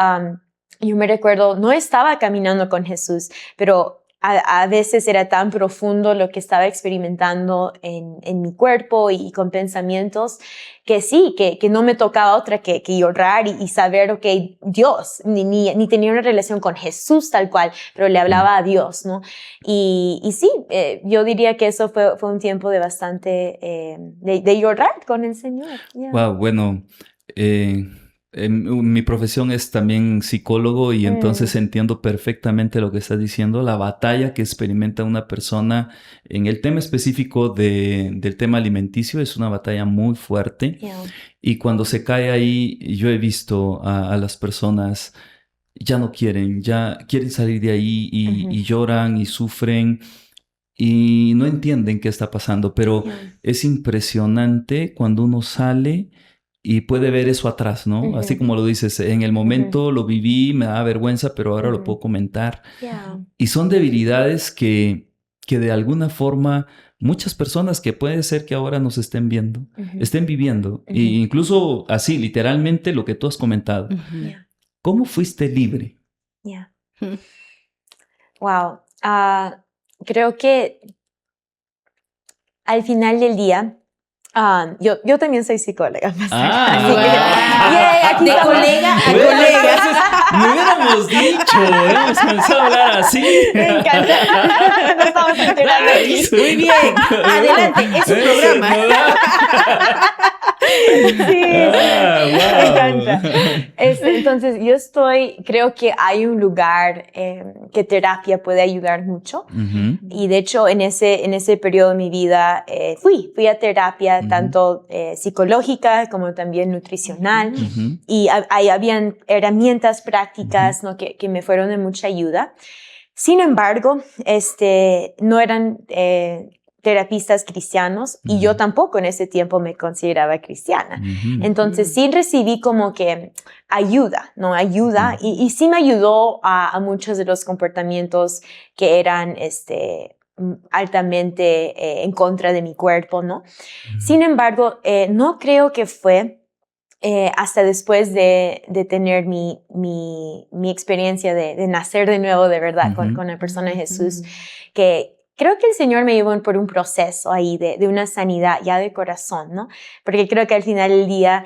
yo me recuerdo, no estaba caminando con Jesús, pero a veces era tan profundo lo que estaba experimentando en mi cuerpo y con pensamientos que sí, que no me tocaba otra que llorar y saber, ok, Dios, ni tenía una relación con Jesús tal cual, pero le hablaba a Dios, ¿no? Y sí, yo diría que eso fue un tiempo de bastante, de llorar con el Señor. Yeah. Wow, bueno, mi profesión es también psicólogo y entonces entiendo perfectamente lo que estás diciendo, la batalla que experimenta una persona en el tema específico del tema alimenticio es una batalla muy fuerte y cuando se cae ahí yo he visto a las personas ya quieren salir de ahí y lloran y sufren y no entienden qué está pasando, pero es impresionante cuando uno sale y puede ver eso atrás, ¿no? Así como lo dices, en el momento lo viví, me da vergüenza, pero ahora lo puedo comentar. Y son debilidades que de alguna forma muchas personas que puede ser que ahora nos estén viendo, estén viviendo. E incluso así, literalmente lo que tú has comentado. ¿Cómo fuiste libre? Wow. Creo que al final del día, yo también soy psicóloga. De colega a colega. No hubiéramos dicho, hemos comenzado a hablar así. Me encanta. Nos estamos enterando aquí. Muy bien. Adelante, es un programa. Sí, me encanta. Entonces, creo que hay un lugar que terapia puede ayudar mucho. Y de hecho, en ese periodo de mi vida, fui a terapia, tanto psicológica como también nutricional. Y ahí habían herramientas prácticas, ¿no? que me fueron de mucha ayuda. Sin embargo, no eran terapistas cristianos y yo tampoco en ese tiempo me consideraba cristiana. Entonces sí recibí como que ayuda, ¿no? Ayuda y sí me ayudó a muchos de los comportamientos que eran altamente en contra de mi cuerpo, ¿no? Sin embargo, no creo que fue hasta después de tener mi experiencia de nacer de nuevo de verdad con la persona de Jesús, que creo que el Señor me llevó por un proceso ahí de una sanidad ya de corazón, ¿no? Porque creo que al final del día,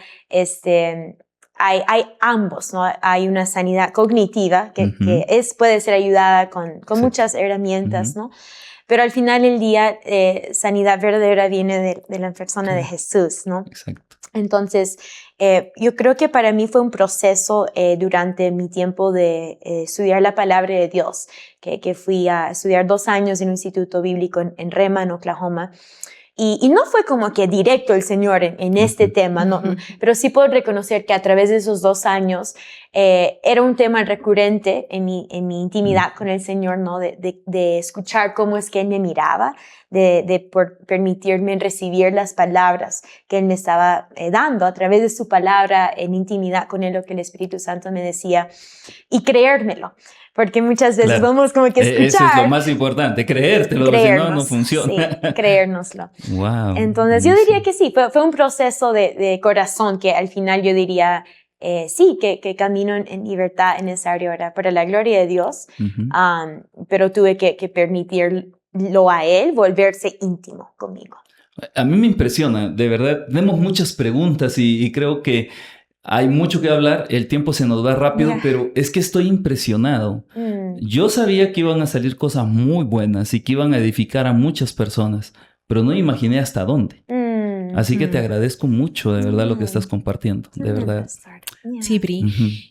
hay ambos, ¿no? Hay una sanidad cognitiva que puede ser ayudada con muchas herramientas, ¿no? Pero al final del día, sanidad verdadera viene de la persona de Jesús, ¿no? Exacto. Entonces, yo creo que para mí fue un proceso durante mi tiempo de estudiar la palabra de Dios, que fui a estudiar 2 años en un instituto bíblico en Reman, Oklahoma. Y no fue como que directo el Señor en este tema, ¿no? Pero sí puedo reconocer que a través de esos 2 años era un tema recurrente en mi intimidad con el Señor, ¿no? De escuchar cómo es que Él me miraba, de permitirme recibir las palabras que Él me estaba dando a través de su palabra en intimidad con Él, lo que el Espíritu Santo me decía, y creérmelo. Porque muchas veces vamos como que escuchar. Eso es lo más importante, creértelo, si no funciona. Sí, creérnoslo. Wow. Entonces yo diría que sí, fue un proceso de corazón que al final yo diría, sí, que camino en libertad en esa área ahora, para la gloria de Dios, pero tuve que permitirlo a Él volverse íntimo conmigo. A mí me impresiona, de verdad, tenemos muchas preguntas y creo que hay mucho que hablar, el tiempo se nos va rápido, pero es que estoy impresionado. Yo sabía que iban a salir cosas muy buenas y que iban a edificar a muchas personas, pero no imaginé hasta dónde. Así que te agradezco mucho, de verdad, lo que estás compartiendo, de verdad. Sí, Bri.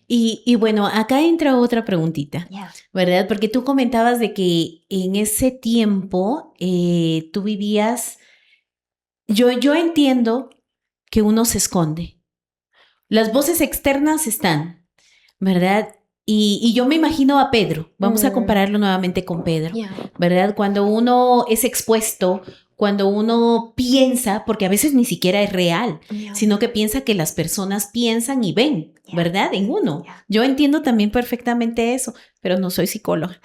Y bueno, acá entra otra preguntita, ¿verdad? Porque tú comentabas de que en ese tiempo tú vivías... Yo entiendo que uno se esconde. Las voces externas están, ¿verdad? Y yo me imagino a Pedro, vamos a compararlo nuevamente con Pedro, ¿verdad? Cuando uno es expuesto, cuando uno piensa, porque a veces ni siquiera es real, sino que piensa que las personas piensan y ven, ¿verdad? En uno. Yo entiendo también perfectamente eso, pero no soy psicóloga.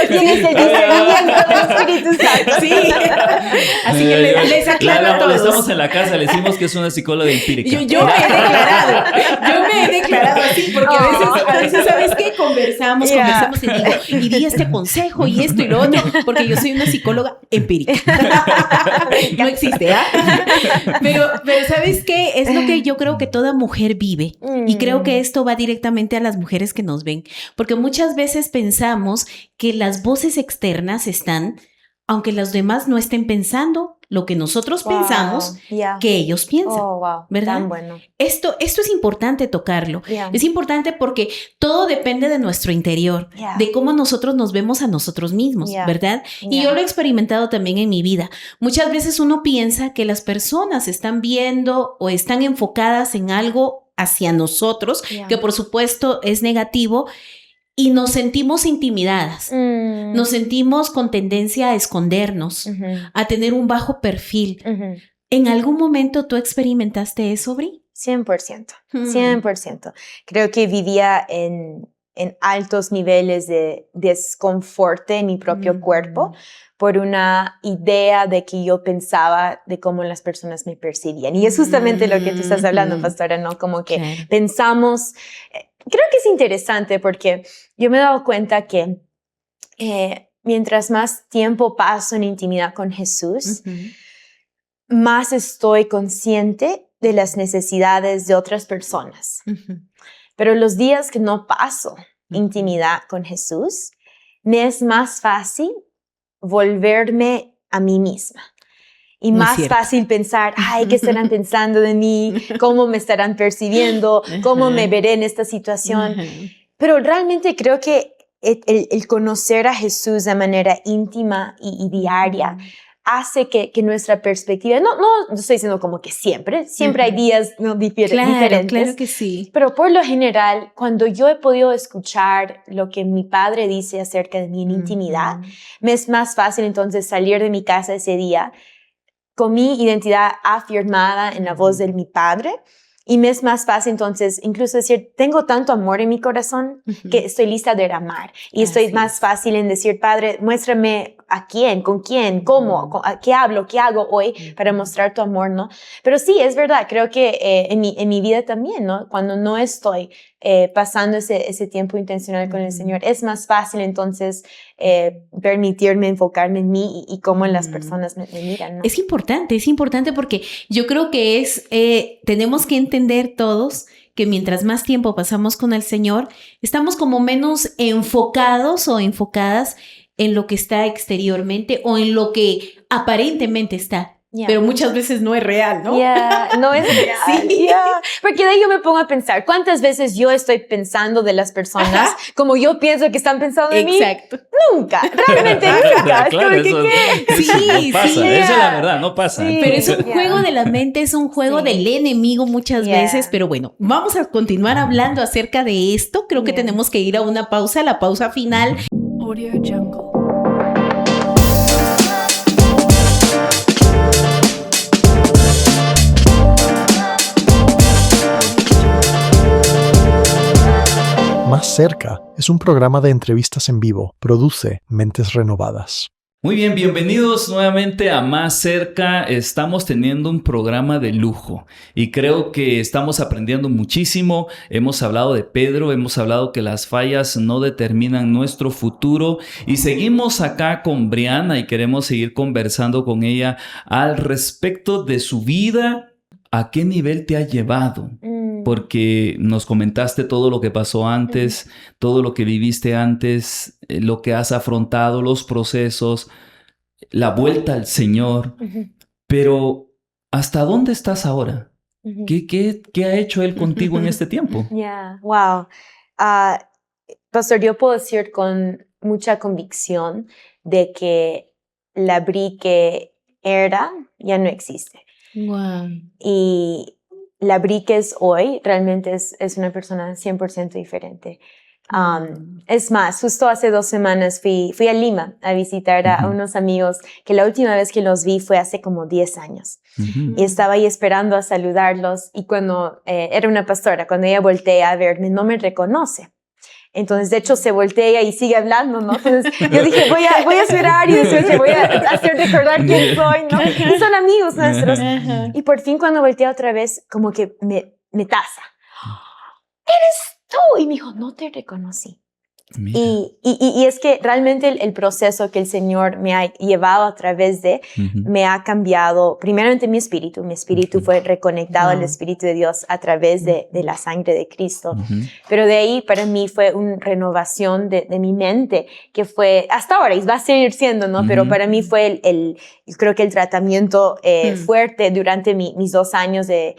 Tienes el discernimiento del Espíritu Santo. Sí. Así que les aclaro a todos. Estamos en la casa, le decimos que es una psicóloga empírica. Yo me he declarado así, porque a veces ¿sabes qué? Conversamos y di este consejo y esto y lo otro, porque yo soy una psicóloga empírica. No existe, ¿ah? Pero ¿sabes qué? Es lo que yo creo que toda mujer vive. Y creo que esto va directamente a las mujeres que nos ven. Porque muchas veces pensamos que las voces externas están, aunque los demás no estén pensando lo que nosotros pensamos que ellos piensan. ¿Verdad? Tan bueno. Esto es importante tocarlo. Es importante porque todo depende de nuestro interior, de cómo nosotros nos vemos a nosotros mismos, ¿verdad? Y yo lo he experimentado también en mi vida. Muchas veces uno piensa que las personas están viendo o están enfocadas en algo hacia nosotros, que por supuesto es negativo, y nos sentimos intimidadas, nos sentimos con tendencia a escondernos, a tener un bajo perfil. ¿En algún momento tú experimentaste eso, Bri? 100%, 100%. Creo que vivía en altos niveles de desconforto en mi propio cuerpo por una idea de que yo pensaba de cómo las personas me percibían. Y es justamente lo que tú estás hablando, pastora, ¿no? Como que pensamos... Creo que es interesante porque yo me he dado cuenta que mientras más tiempo paso en intimidad con Jesús, más estoy consciente de las necesidades de otras personas. Pero los días que no paso intimidad con Jesús, me es más fácil volverme a mí misma. Y muy más cierto. Fácil pensar, ay, ¿qué estarán pensando de mí? ¿Cómo me estarán percibiendo? ¿Cómo me veré en esta situación? Pero realmente creo que el conocer a Jesús de manera íntima y diaria hace que nuestra perspectiva, no estoy diciendo como que siempre hay días diferentes. Claro que sí. Pero por lo general, cuando yo he podido escuchar lo que mi padre dice acerca de mí en intimidad, me es más fácil entonces salir de mi casa ese día con mi identidad afirmada en la voz de mi padre. Y me es más fácil entonces incluso decir, tengo tanto amor en mi corazón que estoy lista de amar. Y estoy más fácil en decir, Padre, muéstrame a quién, con quién, cómo, qué hablo, qué hago hoy para mostrar tu amor, ¿no? Pero sí, es verdad, creo que en mi vida también, ¿no? Cuando no estoy pasando ese tiempo intencional con el Señor, es más fácil entonces permitirme enfocarme en mí y cómo las personas me miran, ¿no? Es importante porque yo creo que tenemos que entender todos que mientras más tiempo pasamos con el Señor, estamos como menos enfocados o enfocadas en lo que está exteriormente o en lo que aparentemente está. pero muchas veces no es real, ¿no? No es real. Sí. Porque de ahí yo me pongo a pensar, ¿cuántas veces yo estoy pensando de las personas como yo pienso que están pensando de mí? Exacto. Nunca, realmente nunca. Claro, Es como eso Sí, no pasa, sí. esa es la verdad, no pasa. Sí. Pero es un juego de la mente, es un juego del enemigo muchas veces, pero bueno, vamos a continuar hablando acerca de esto. Creo que tenemos que ir a una pausa, la pausa final. Audio Jungle. Más cerca es un programa de entrevistas en vivo. Produce Mentes Renovadas. Muy bien, bienvenidos nuevamente a Más Cerca. Estamos teniendo un programa de lujo y creo que estamos aprendiendo muchísimo. Hemos hablado de Pedro, hemos hablado que las fallas no determinan nuestro futuro y seguimos acá con Brianna y queremos seguir conversando con ella al respecto de su vida. ¿A qué nivel te ha llevado? Porque nos comentaste todo lo que pasó antes, todo lo que viviste antes, lo que has afrontado, los procesos, la vuelta al Señor. Pero, ¿hasta dónde estás ahora? ¿Qué ha hecho Él contigo en este tiempo? Wow. Pastor, yo puedo decir con mucha convicción de que la Bri que era ya no existe. Wow. Y la Bri que es hoy realmente es una persona 100% diferente. Es más, justo hace 2 semanas fui a Lima a visitar a unos amigos que la última vez que los vi fue hace como 10 años. Y estaba ahí esperando a saludarlos y cuando era una pastora, cuando ella voltea a verme, no me reconoce. Entonces, de hecho, se voltea y sigue hablando, ¿no? Entonces, yo dije, voy a esperar y después le voy a hacer recordar quién soy, ¿no? Y son amigos nuestros. Y por fin, cuando voltea otra vez, como que me taza. ¡Eres tú! Y me dijo, no te reconocí. Y es que realmente el proceso que el Señor me ha llevado a través de, me ha cambiado, primeramente mi espíritu fue reconectado al Espíritu de Dios a través de la sangre de Cristo, pero de ahí para mí fue una renovación de mi mente, que fue, hasta ahora, y va a seguir siendo, ¿no? Pero para mí fue creo que el tratamiento fuerte durante mis 2 años de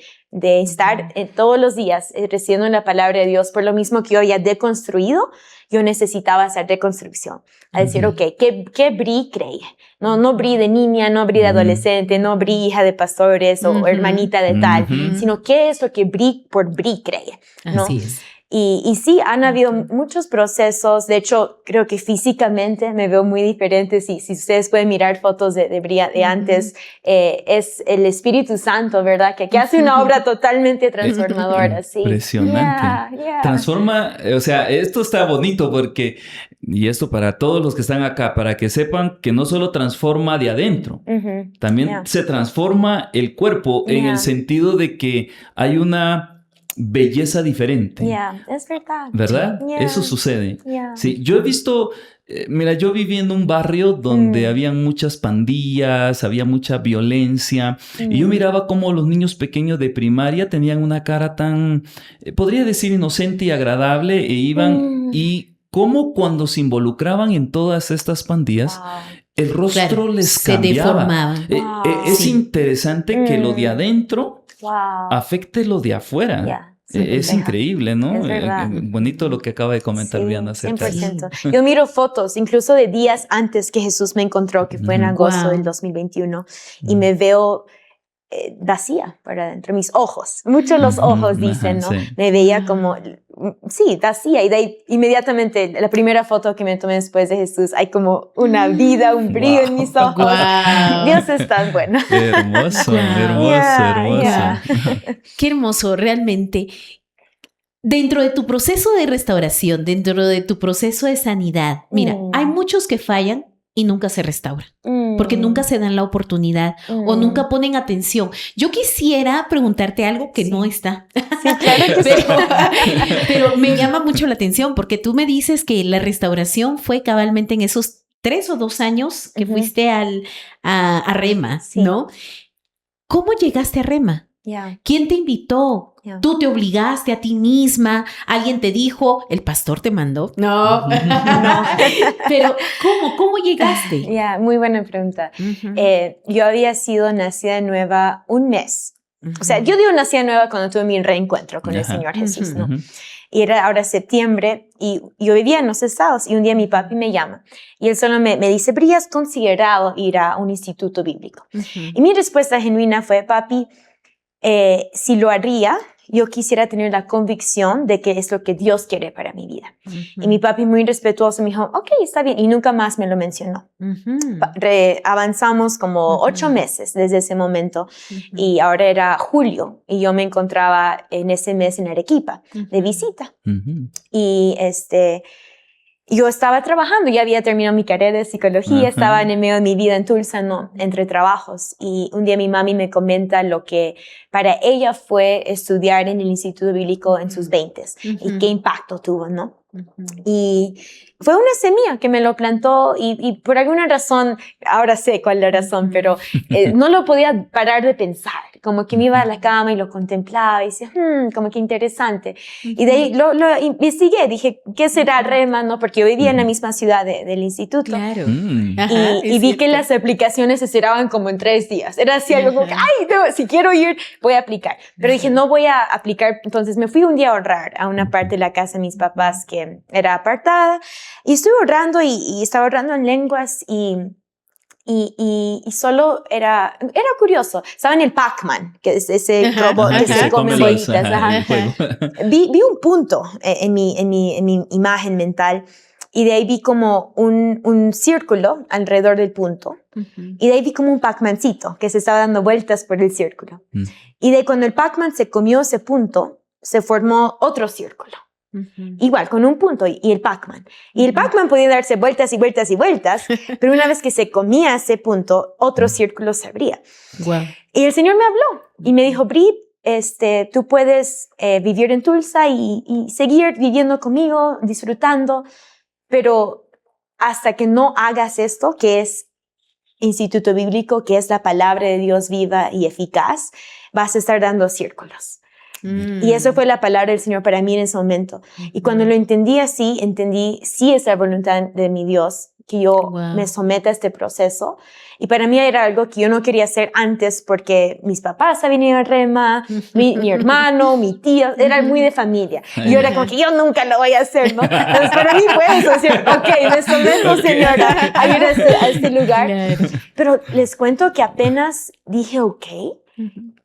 estar todos los días recibiendo la palabra de Dios, por lo mismo que yo ya deconstruido, yo necesitaba hacer reconstrucción, a decir, ¿qué Bri cree? No Bri de niña, no Bri de adolescente, no Bri hija de pastores o hermanita de tal, sino qué es lo que Bri por Bri cree, ¿no? Así es. Y sí, han habido muchos procesos. De hecho, creo que físicamente me veo muy diferente. Si ustedes pueden mirar fotos de Bri de antes, es el Espíritu Santo, ¿verdad? Que hace una obra totalmente transformadora. Sí. Impresionante. Transforma, o sea, esto está bonito porque, y esto para todos los que están acá, para que sepan que no solo transforma de adentro, también se transforma el cuerpo en el sentido de que hay una belleza diferente. Es verdad. ¿Verdad? Eso sucede. Sí, yo he visto, mira, yo viví en un barrio donde habían muchas pandillas, había mucha violencia, y yo miraba cómo los niños pequeños de primaria tenían una cara tan, podría decir, inocente y agradable, e iban, y cómo cuando se involucraban en todas estas pandillas, el rostro les cambiaba. Se deformaba. Es interesante que lo de adentro afecte lo de afuera. Es increíble, ¿no? Bonito lo que acaba de comentar Brianna. 100%. Yo miro fotos, incluso de días antes que Jesús me encontró, que fue en agosto del 2021, y me veo vacía por adentro, mis ojos. Muchos los ojos dicen, ¿no? Me veía como, vacía. Y de ahí, inmediatamente, la primera foto que me tomé después de Jesús, hay como una vida, un brillo en mis ojos. Dios es tan bueno. Qué hermoso, hermoso. Qué hermoso, realmente. Dentro de tu proceso de restauración, dentro de tu proceso de sanidad, mira, hay muchos que fallan y nunca se restauran, porque nunca se dan la oportunidad o nunca ponen atención. Yo quisiera preguntarte algo que no está, claro que pero me llama mucho la atención, porque tú me dices que la restauración fue cabalmente en esos 3 o 2 años que fuiste a Rema, ¿no? ¿Cómo llegaste a Rema? ¿Quién te invitó? Yeah. ¿Tú te obligaste a ti misma? ¿Alguien te dijo? ¿El pastor te mandó? No, no. Pero ¿cómo llegaste? Muy buena pregunta. Uh-huh. Yo había sido nacida de nueva un mes. O sea, yo digo nacida nueva cuando tuve mi reencuentro con el Señor Jesús, ¿no? Y era ahora septiembre y yo vivía en los Estados y un día mi papi me llama y él solo me dice, Bri, ¿has considerado ir a un instituto bíblico? Y mi respuesta genuina fue, papi, si lo haría, yo quisiera tener la convicción de que es lo que Dios quiere para mi vida. Y mi papi muy respetuoso me dijo, ok, está bien, y nunca más me lo mencionó. Avanzamos como 8 meses desde ese momento y ahora era julio y yo me encontraba en ese mes en Arequipa de visita. Y yo estaba trabajando, ya había terminado mi carrera de psicología, estaba en el medio de mi vida en Tulsa, ¿no? Entre trabajos. Y un día mi mami me comenta lo que para ella fue estudiar en el Instituto Bíblico en sus 20s y qué impacto tuvo, ¿no? Y fue una semilla que me lo plantó y por alguna razón, ahora sé cuál es la razón, pero no lo podía parar de pensar. Como que me iba a la cama y lo contemplaba y decía, como que interesante. Y de ahí lo investigué, dije, ¿qué será Rema? ¿No? Porque yo vivía en la misma ciudad del instituto. Claro. Y vi que las aplicaciones se cerraban como en 3 días. Era así algo como que, ay, no, si quiero ir, voy a aplicar. Pero dije, no voy a aplicar. Entonces me fui un día a ahorrar a una parte de la casa de mis papás que era apartada. Y estuve ahorrando y estaba ahorrando en lenguas y solo era curioso. Estaba en el Pac-Man, que es ese robot que se come bolitas. Vi un punto en mi imagen mental y de ahí vi como un círculo alrededor del punto y de ahí vi como un Pac-Mancito que se estaba dando vueltas por el círculo. Y de ahí cuando el Pac-Man se comió ese punto, se formó otro círculo. Igual, con un punto y el Pac-Man. Y el Pac-Man podía darse vueltas y vueltas y vueltas, pero una vez que se comía ese punto, otro círculo se abría. Wow. Y el Señor me habló y me dijo, Bri, tú puedes vivir en Tulsa y seguir viviendo conmigo, disfrutando, pero hasta que no hagas esto, que es Instituto Bíblico, que es la palabra de Dios viva y eficaz, vas a estar dando círculos. Y eso fue la palabra del Señor para mí en ese momento. Y cuando lo entendí así, entendí sí es la voluntad de mi Dios que yo me someta a este proceso. Y para mí era algo que yo no quería hacer antes porque mis papás habían ido a Rema, mi hermano, mi tía, era muy de familia. Y yo era como que yo nunca lo voy a hacer, ¿no? Entonces para mí fue eso, decir, ok, me someto, señora, a ir a este lugar. Pero les cuento que apenas dije, ok,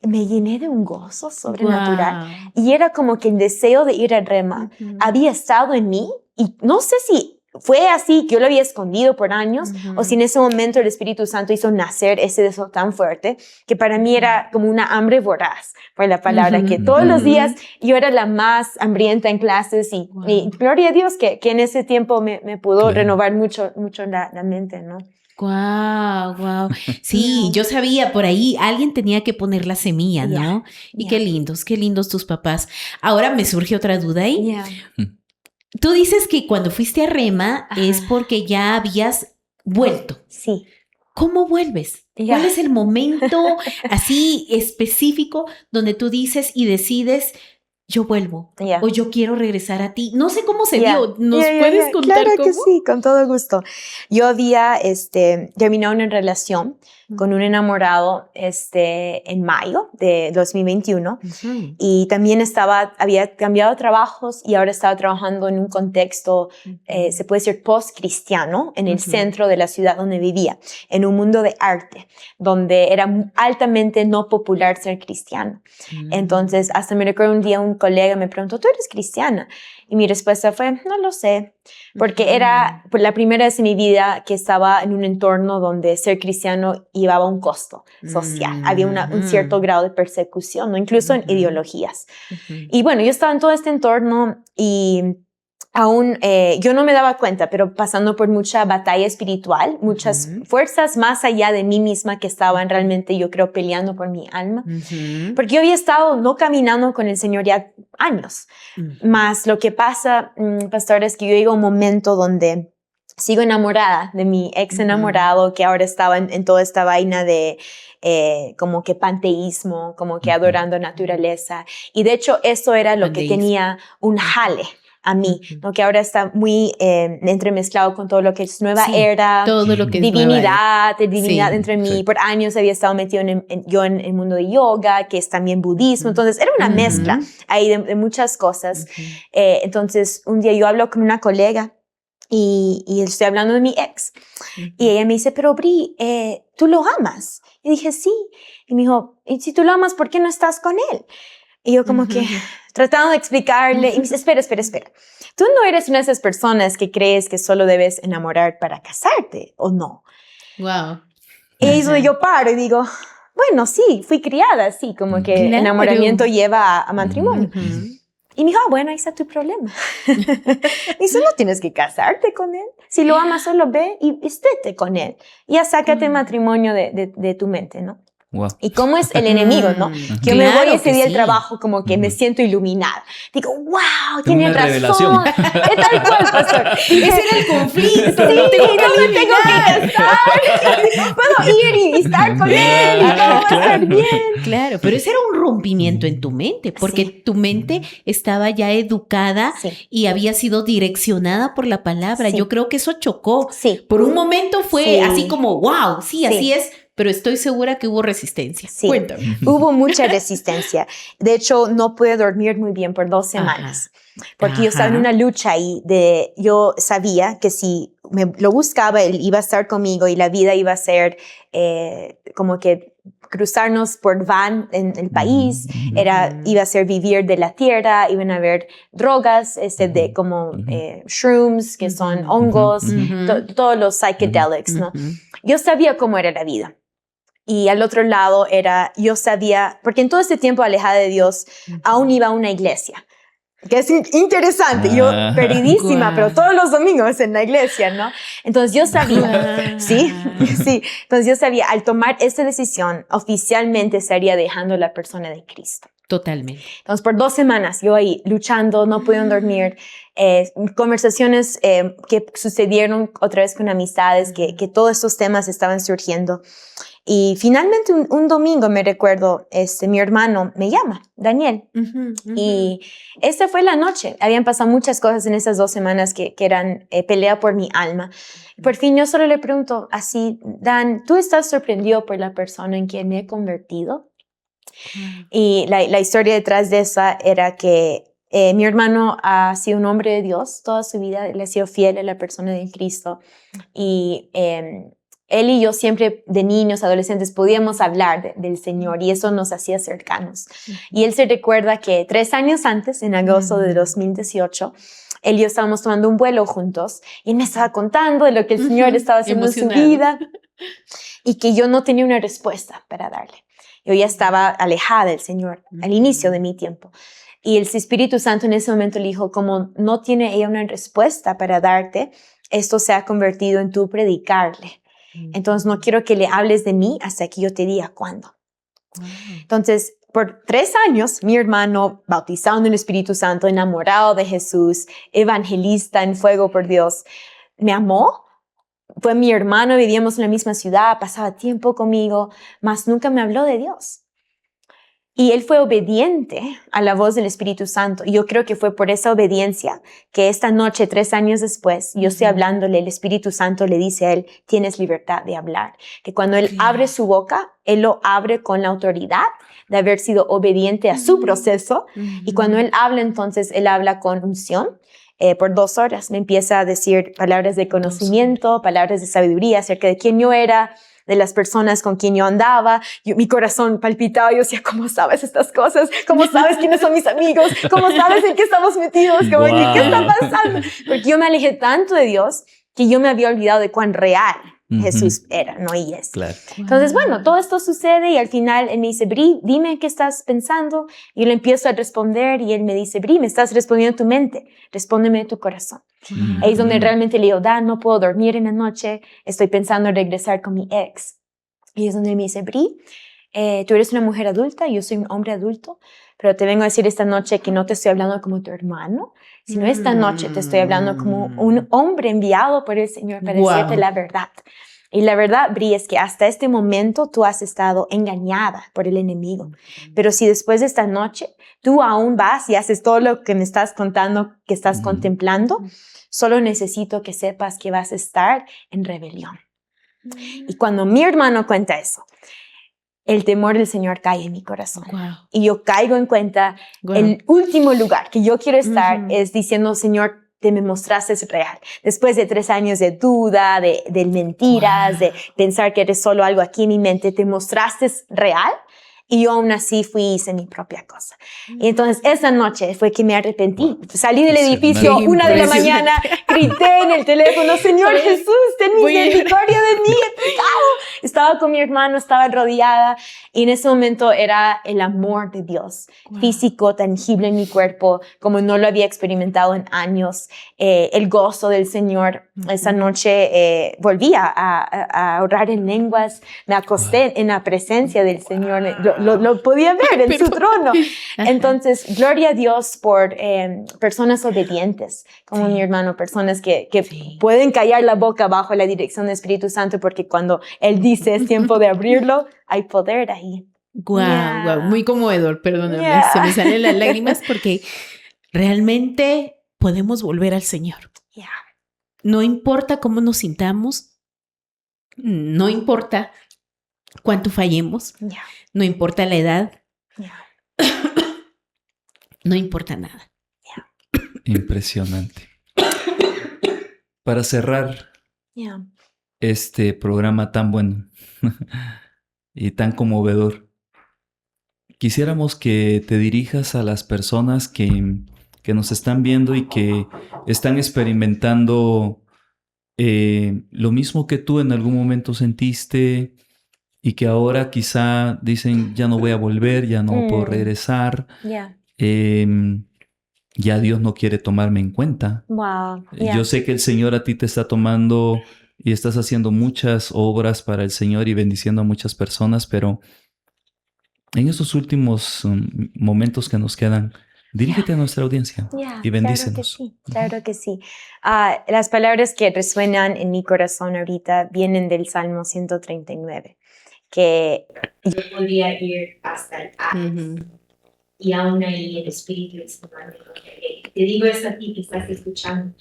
me llené de un gozo sobrenatural. Y era como que el deseo de ir a Rema había estado en mí y no sé si fue así que yo lo había escondido por años o si en ese momento el Espíritu Santo hizo nacer ese deseo tan fuerte que para mí era como una hambre voraz por la palabra, que todos los días yo era la más hambrienta en clases y gloria a Dios que en ese tiempo me pudo renovar mucho la mente, ¿no? Wow. Sí, yo sabía por ahí, alguien tenía que poner la semilla, ¿no? Y qué lindos tus papás. Ahora me surge otra duda ahí. Tú dices que cuando fuiste a Rema es porque ya habías vuelto. Sí. ¿Cómo vuelves? ¿Cuál es el momento así específico donde tú dices y decides yo vuelvo o yo quiero regresar a ti? No sé cómo se dio. ¿Nos puedes contar claro cómo? Que sí, con todo gusto. Yo había terminado una relación con un enamorado en mayo de 2021 y también había cambiado trabajos y ahora estaba trabajando en un contexto, se puede decir post-cristiano, en el centro de la ciudad donde vivía, en un mundo de arte, donde era altamente no popular ser cristiano. Entonces, hasta me recuerdo un día un colega me preguntó, ¿tú eres cristiana? Y mi respuesta fue, no lo sé, porque era la primera vez en mi vida que estaba en un entorno donde ser cristiano llevaba un costo social. Había un cierto grado de persecución, ¿no? Incluso en ideologías. Y bueno, yo estaba en todo este entorno y aún yo no me daba cuenta, pero pasando por mucha batalla espiritual, muchas fuerzas más allá de mí misma que estaban realmente, yo creo, peleando por mi alma. Porque yo había estado no caminando con el Señor ya años. Más lo que pasa, pastor, es que yo llego a un momento donde sigo enamorada de mi ex enamorado, que ahora estaba en toda esta vaina de como que panteísmo, como que adorando naturaleza. Y de hecho eso era lo que tenía un jale a mí, ¿no? Que ahora está muy entremezclado con todo lo que es nueva era, todo lo que divinidad sí, entre mí. Por años había estado metido yo en el mundo de yoga, que es también budismo. Entonces era una mezcla ahí de muchas cosas. Entonces un día yo hablo con una colega y estoy hablando de mi ex. Y ella me dice, pero Bri, ¿tú lo amas? Y dije, sí. Y me dijo, ¿y si tú lo amas, por qué no estás con él? Y yo como que tratando de explicarle, y me dice, espera. Tú no eres una de esas personas que crees que solo debes enamorar para casarte, ¿o no? Wow. Y ahí es donde yo paro y digo, bueno, sí, fui criada así, como que enamoramiento lleva a matrimonio. Y me dijo, bueno, ahí está tu problema. Me dice, no tienes que casarte con él. Si lo amas, solo ve y estéte con él. Y ya sácate matrimonio de tu mente, ¿no? Wow. Y cómo es el enemigo, ¿no? Que yo me voy ese día al trabajo como que me siento iluminada. Digo, wow, tiene razón. Revelación. Es tal cual, pastor. Ese era el conflicto. Sí, no me tengo que casar. Puedo ir y estar con él y todo va a estar bien. Claro, pero ese era un rompimiento en tu mente, porque tu mente estaba ya educada y había sido direccionada por la palabra. Yo creo que eso chocó. Por un momento fue así como, wow, así es. Pero estoy segura que hubo resistencia. Sí, cuéntame. Hubo mucha resistencia. De hecho, no pude dormir muy bien por 2 semanas. Porque yo estaba en una lucha ahí yo sabía que si lo buscaba, él iba a estar conmigo y la vida iba a ser como que cruzarnos por van en el país, iba a ser vivir de la tierra, iban a haber drogas, como shrooms, que son hongos, todos los psychedelics, ¿no? Yo sabía cómo era la vida. Y al otro lado yo sabía, porque en todo este tiempo alejada de Dios, aún iba a una iglesia. Que es interesante, yo perdidísima, pero todos los domingos en la iglesia, ¿no? Entonces yo sabía, sí, entonces yo sabía, al tomar esta decisión, oficialmente estaría dejando la persona de Cristo. Totalmente. Entonces por 2 semanas yo ahí luchando, no pude dormir, conversaciones que sucedieron otra vez con amistades, que todos estos temas estaban surgiendo. Y finalmente un domingo me recuerdo, mi hermano me llama, Daniel, y esa fue la noche. Habían pasado muchas cosas en esas 2 semanas que eran pelea por mi alma. Por fin yo solo le pregunto así, Dan, ¿tú estás sorprendido por la persona en quien me he convertido? Y la historia detrás de esa era que mi hermano ha sido un hombre de Dios toda su vida, le ha sido fiel a la persona de Cristo, y él y yo siempre de niños, adolescentes, podíamos hablar del Señor y eso nos hacía cercanos. Y él se recuerda que 3 años antes, en agosto de 2018, él y yo estábamos tomando un vuelo juntos y él me estaba contando de lo que el Señor estaba haciendo en su vida y que yo no tenía una respuesta para darle. Yo ya estaba alejada del Señor al inicio de mi tiempo. Y el Espíritu Santo en ese momento le dijo, como no tiene ella una respuesta para darte, esto se ha convertido en tu predicarle. Entonces no quiero que le hables de mí hasta que yo te diga cuándo. Entonces, por 3 años, mi hermano, bautizado en el Espíritu Santo, enamorado de Jesús, evangelista en fuego por Dios, me amó. Fue mi hermano, vivíamos en la misma ciudad, pasaba tiempo conmigo, mas nunca me habló de Dios. Y él fue obediente a la voz del Espíritu Santo. Y yo creo que fue por esa obediencia que esta noche, 3 años después, yo estoy hablándole, el Espíritu Santo le dice a él, tienes libertad de hablar. Que cuando él abre su boca, él lo abre con la autoridad de haber sido obediente a su proceso. Y cuando él habla, entonces, él habla con unción. Por 2 horas me empieza a decir palabras de conocimiento, palabras de sabiduría acerca de quién yo era, de las personas con quien yo andaba. Mi corazón palpitaba. Yo decía, ¿cómo sabes estas cosas? ¿Cómo sabes quiénes son mis amigos? ¿Cómo sabes en qué estamos metidos? Como, ¿qué está pasando? Porque yo me alejé tanto de Dios que yo me había olvidado de cuán real Jesús era, ¿no? Y es. Claro. Entonces, bueno, todo esto sucede y al final él me dice, Bri, dime qué estás pensando. Y yo le empiezo a responder y él me dice, Bri, me estás respondiendo en tu mente, respóndeme de tu corazón. Ahí es donde realmente le digo, Dan, no puedo dormir en la noche, estoy pensando en regresar con mi ex. Y es donde me dice, Bri, tú eres una mujer adulta, yo soy un hombre adulto, pero te vengo a decir esta noche que no te estoy hablando como tu hermano, sino esta noche te estoy hablando como un hombre enviado por el Señor para decirte la verdad. Y la verdad, Bri, es que hasta este momento tú has estado engañada por el enemigo. Pero si después de esta noche tú aún vas y haces todo lo que me estás contando, que estás contemplando, solo necesito que sepas que vas a estar en rebelión. Y cuando mi hermano cuenta eso, el temor del Señor cae en mi corazón. Wow. Y yo caigo en cuenta, el último lugar que yo quiero estar es diciendo, Señor, te me mostraste real. Después de 3 años de duda, de mentiras, de pensar que eres solo algo aquí en mi mente, te mostraste real. Y yo aún así fui y hice mi propia cosa. Y entonces esa noche fue que me arrepentí. Salí del edificio 1 de la mañana, grité en el teléfono, Señor Jesús, ten misericordia de mí, he pecado. Estaba con mi hermano, estaba rodeada. Y en ese momento era el amor de Dios, físico, tangible en mi cuerpo, como no lo había experimentado en años. El gozo del Señor. Esa noche volví a orar en lenguas. Me acosté en la presencia del Señor. Lo podía ver en su trono. Entonces, gloria a Dios por personas obedientes, como mi hermano, personas que pueden callar la boca bajo la dirección del Espíritu Santo, porque cuando Él dice es tiempo de abrirlo, hay poder ahí. Guau, muy conmovedor, perdóname, se me salen las lágrimas porque realmente podemos volver al Señor. No importa cómo nos sintamos, no importa cuánto fallemos, no importa la edad, no importa nada. Impresionante. Para cerrar este programa tan bueno y tan conmovedor, quisiéramos que te dirijas a las personas que nos están viendo y que están experimentando lo mismo que tú en algún momento sentiste y que ahora quizá dicen, ya no voy a volver, ya no puedo regresar, ya Dios no quiere tomarme en cuenta. Yo sé que el Señor a ti te está tomando y estás haciendo muchas obras para el Señor y bendiciendo a muchas personas, pero en esos últimos momentos que nos quedan, dirígete a nuestra audiencia y bendícenos. Claro que sí. Las palabras que resuenan en mi corazón ahorita vienen del Salmo 139, que yo podría ir hasta el Hades y aún ahí el Espíritu del Señor. Te digo esto a ti que estás escuchando.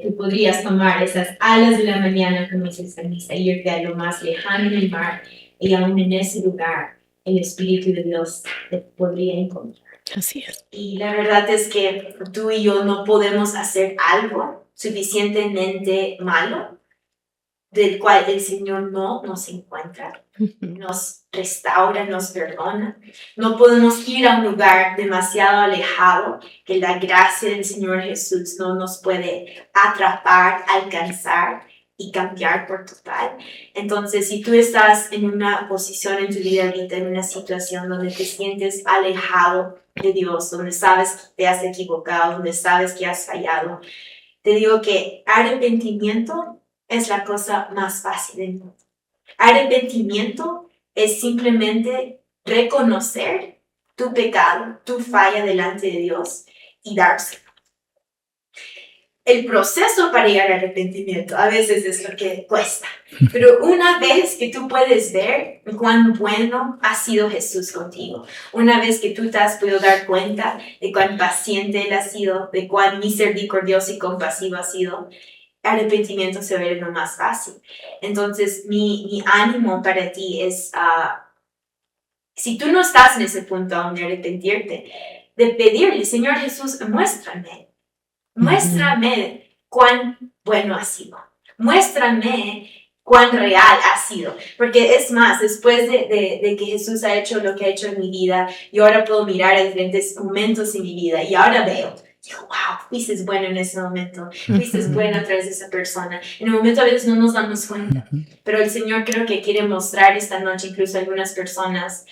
Tú podrías tomar esas alas de la mañana, como dice el salmista, y irte a lo más lejano del mar, y aún en ese lugar el Espíritu de Dios te podría encontrar. Así es. Y la verdad es que tú y yo no podemos hacer algo suficientemente malo del cual el Señor no nos encuentra, nos restaura, nos perdona. No podemos ir a un lugar demasiado alejado que la gracia del Señor Jesús no nos puede atrapar, alcanzar y cambiar por total. Entonces, si tú estás en una posición en tu vida ahorita, en una situación donde te sientes alejado de Dios, donde sabes que te has equivocado, donde sabes que has fallado, te digo que arrepentimiento es la cosa más fácil del mundo. Arrepentimiento es simplemente reconocer tu pecado, tu falla delante de Dios y dárselo. El proceso para llegar al arrepentimiento a veces es lo que cuesta. Pero una vez que tú puedes ver cuán bueno ha sido Jesús contigo, una vez que tú te has podido dar cuenta de cuán paciente Él ha sido, de cuán misericordioso y compasivo ha sido, arrepentimiento se ve lo más fácil. Entonces, mi ánimo para ti es, si tú no estás en ese punto aún de arrepentirte, de pedirle, Señor Jesús, muéstrame cuán bueno ha sido. Muéstrame cuán real ha sido. Porque es más, después de que Jesús ha hecho lo que ha hecho en mi vida, yo ahora puedo mirar a diferentes momentos en mi vida y ahora veo, digo, wow, fuiste bueno en ese momento, fuiste bueno a través de esa persona. En el momento a veces no nos damos cuenta, pero el Señor creo que quiere mostrar esta noche, incluso a algunas personas,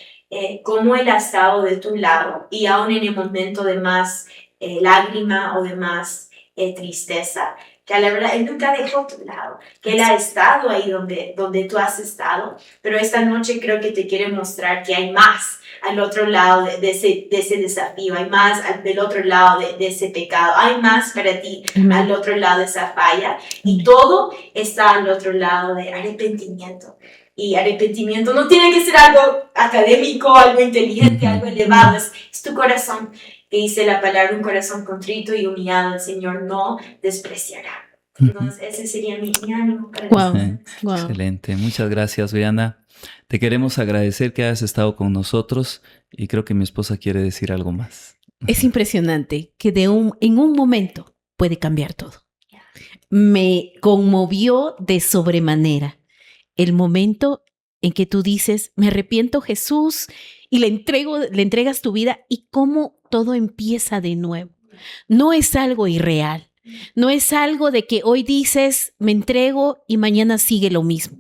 cómo Él ha estado de tu lado y aún en el momento de más lágrima o de más tristeza, que la verdad Él nunca dejó tu lado, que Él ha estado ahí donde tú has estado, pero esta noche creo que te quiere mostrar que hay más al otro lado de ese desafío, hay más del otro lado de ese pecado, hay más para ti al otro lado de esa falla, y todo está al otro lado de arrepentimiento. Y arrepentimiento no tiene que ser algo académico, algo inteligente, algo elevado, es tu corazón. Que dice la palabra, un corazón contrito y humillado, el Señor no despreciará. Entonces, ese sería mi ánimo para wow. Excelente. Muchas gracias, Brianna. Te queremos agradecer que hayas estado con nosotros y creo que mi esposa quiere decir algo más. Es impresionante que en un momento puede cambiar todo. Me conmovió de sobremanera el momento en que tú dices, me arrepiento, Jesús, y le entregas tu vida y cómo todo empieza de nuevo. No es algo irreal. No es algo de que hoy dices, me entrego y mañana sigue lo mismo.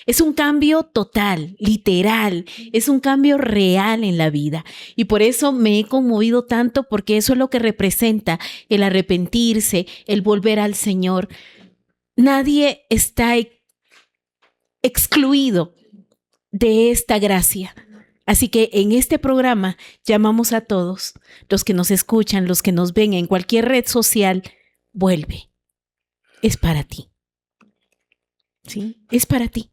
Es un cambio total, literal, es un cambio real en la vida. Y por eso me he conmovido tanto, porque eso es lo que representa el arrepentirse, el volver al Señor. Nadie está excluido de esta gracia. Así que en este programa llamamos a todos los que nos escuchan, los que nos ven en cualquier red social, vuelve. Es para ti. ¿Sí? Es para ti.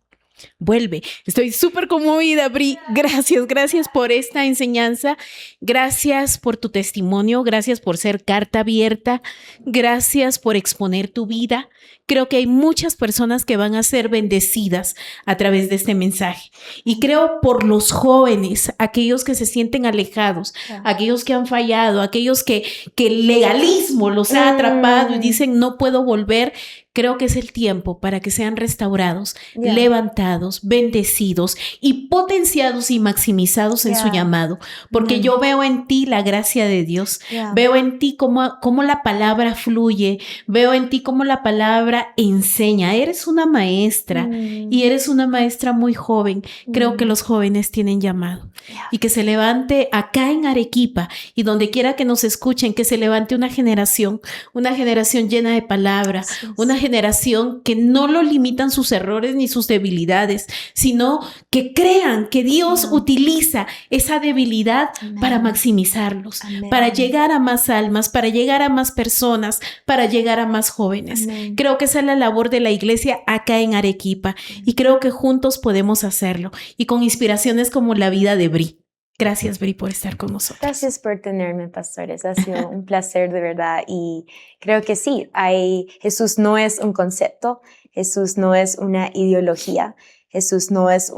Vuelve. Estoy súper conmovida, Bri. Gracias por esta enseñanza. Gracias por tu testimonio. Gracias por ser carta abierta. Gracias por exponer tu vida. Creo que hay muchas personas que van a ser bendecidas a través de este mensaje. Y creo por los jóvenes, aquellos que se sienten alejados, aquellos que han fallado, aquellos que el legalismo los ha atrapado y dicen no puedo volver. Creo que es el tiempo para que sean restaurados, levantados, bendecidos y potenciados y maximizados en su llamado. Porque yo veo en ti la gracia de Dios. Veo en ti cómo la palabra fluye. Veo en ti cómo la palabra enseña. Eres una maestra y eres una maestra muy joven. Creo que los jóvenes tienen llamado. Y que se levante acá en Arequipa y donde quiera que nos escuchen, que se levante una generación llena de palabra, una generación que no lo limitan sus errores ni sus debilidades, sino que crean que Dios utiliza esa debilidad para maximizarlos, para llegar a más almas, para llegar a más personas, para llegar a más jóvenes. Creo que esa es la labor de la iglesia acá en Arequipa y creo que juntos podemos hacerlo y con inspiraciones como la vida de Bri. Gracias, Bri, por estar con nosotros. Gracias por tenerme, pastores. Ha sido un placer, de verdad. Y creo que sí, Jesús no es un concepto, Jesús no es una ideología, Jesús no es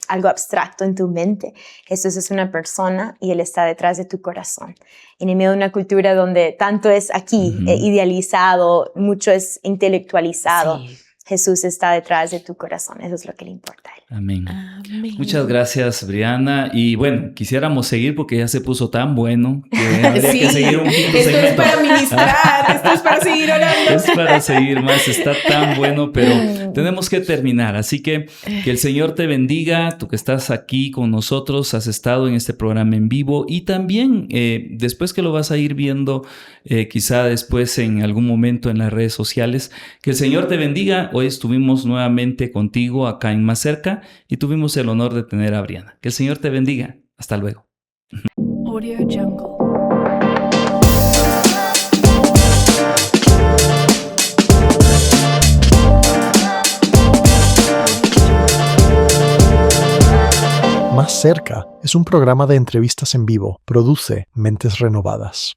algo abstracto en tu mente. Jesús es una persona y Él está detrás de tu corazón. En medio de una cultura donde tanto es aquí idealizado, mucho es intelectualizado, sí. Jesús está detrás de tu corazón. Eso es lo que le importa a Él. Amén. Amén. Muchas gracias, Brianna. Y bueno, quisiéramos seguir porque ya se puso tan bueno que habría que seguir un quinto segmento. Esto es para ministrar, esto es para seguir orando. Es para seguir más, está tan bueno, pero tenemos que terminar. Así que el Señor te bendiga. Tú que estás aquí con nosotros, has estado en este programa en vivo y también después que lo vas a ir viendo, quizá después en algún momento en las redes sociales. Que el Señor te bendiga. Hoy estuvimos nuevamente contigo acá en Más Cerca y tuvimos el honor de tener a Brianna. Que el Señor te bendiga. Hasta luego. Audio Jungle. Más Cerca es un programa de entrevistas en vivo. Produce Mentes Renovadas.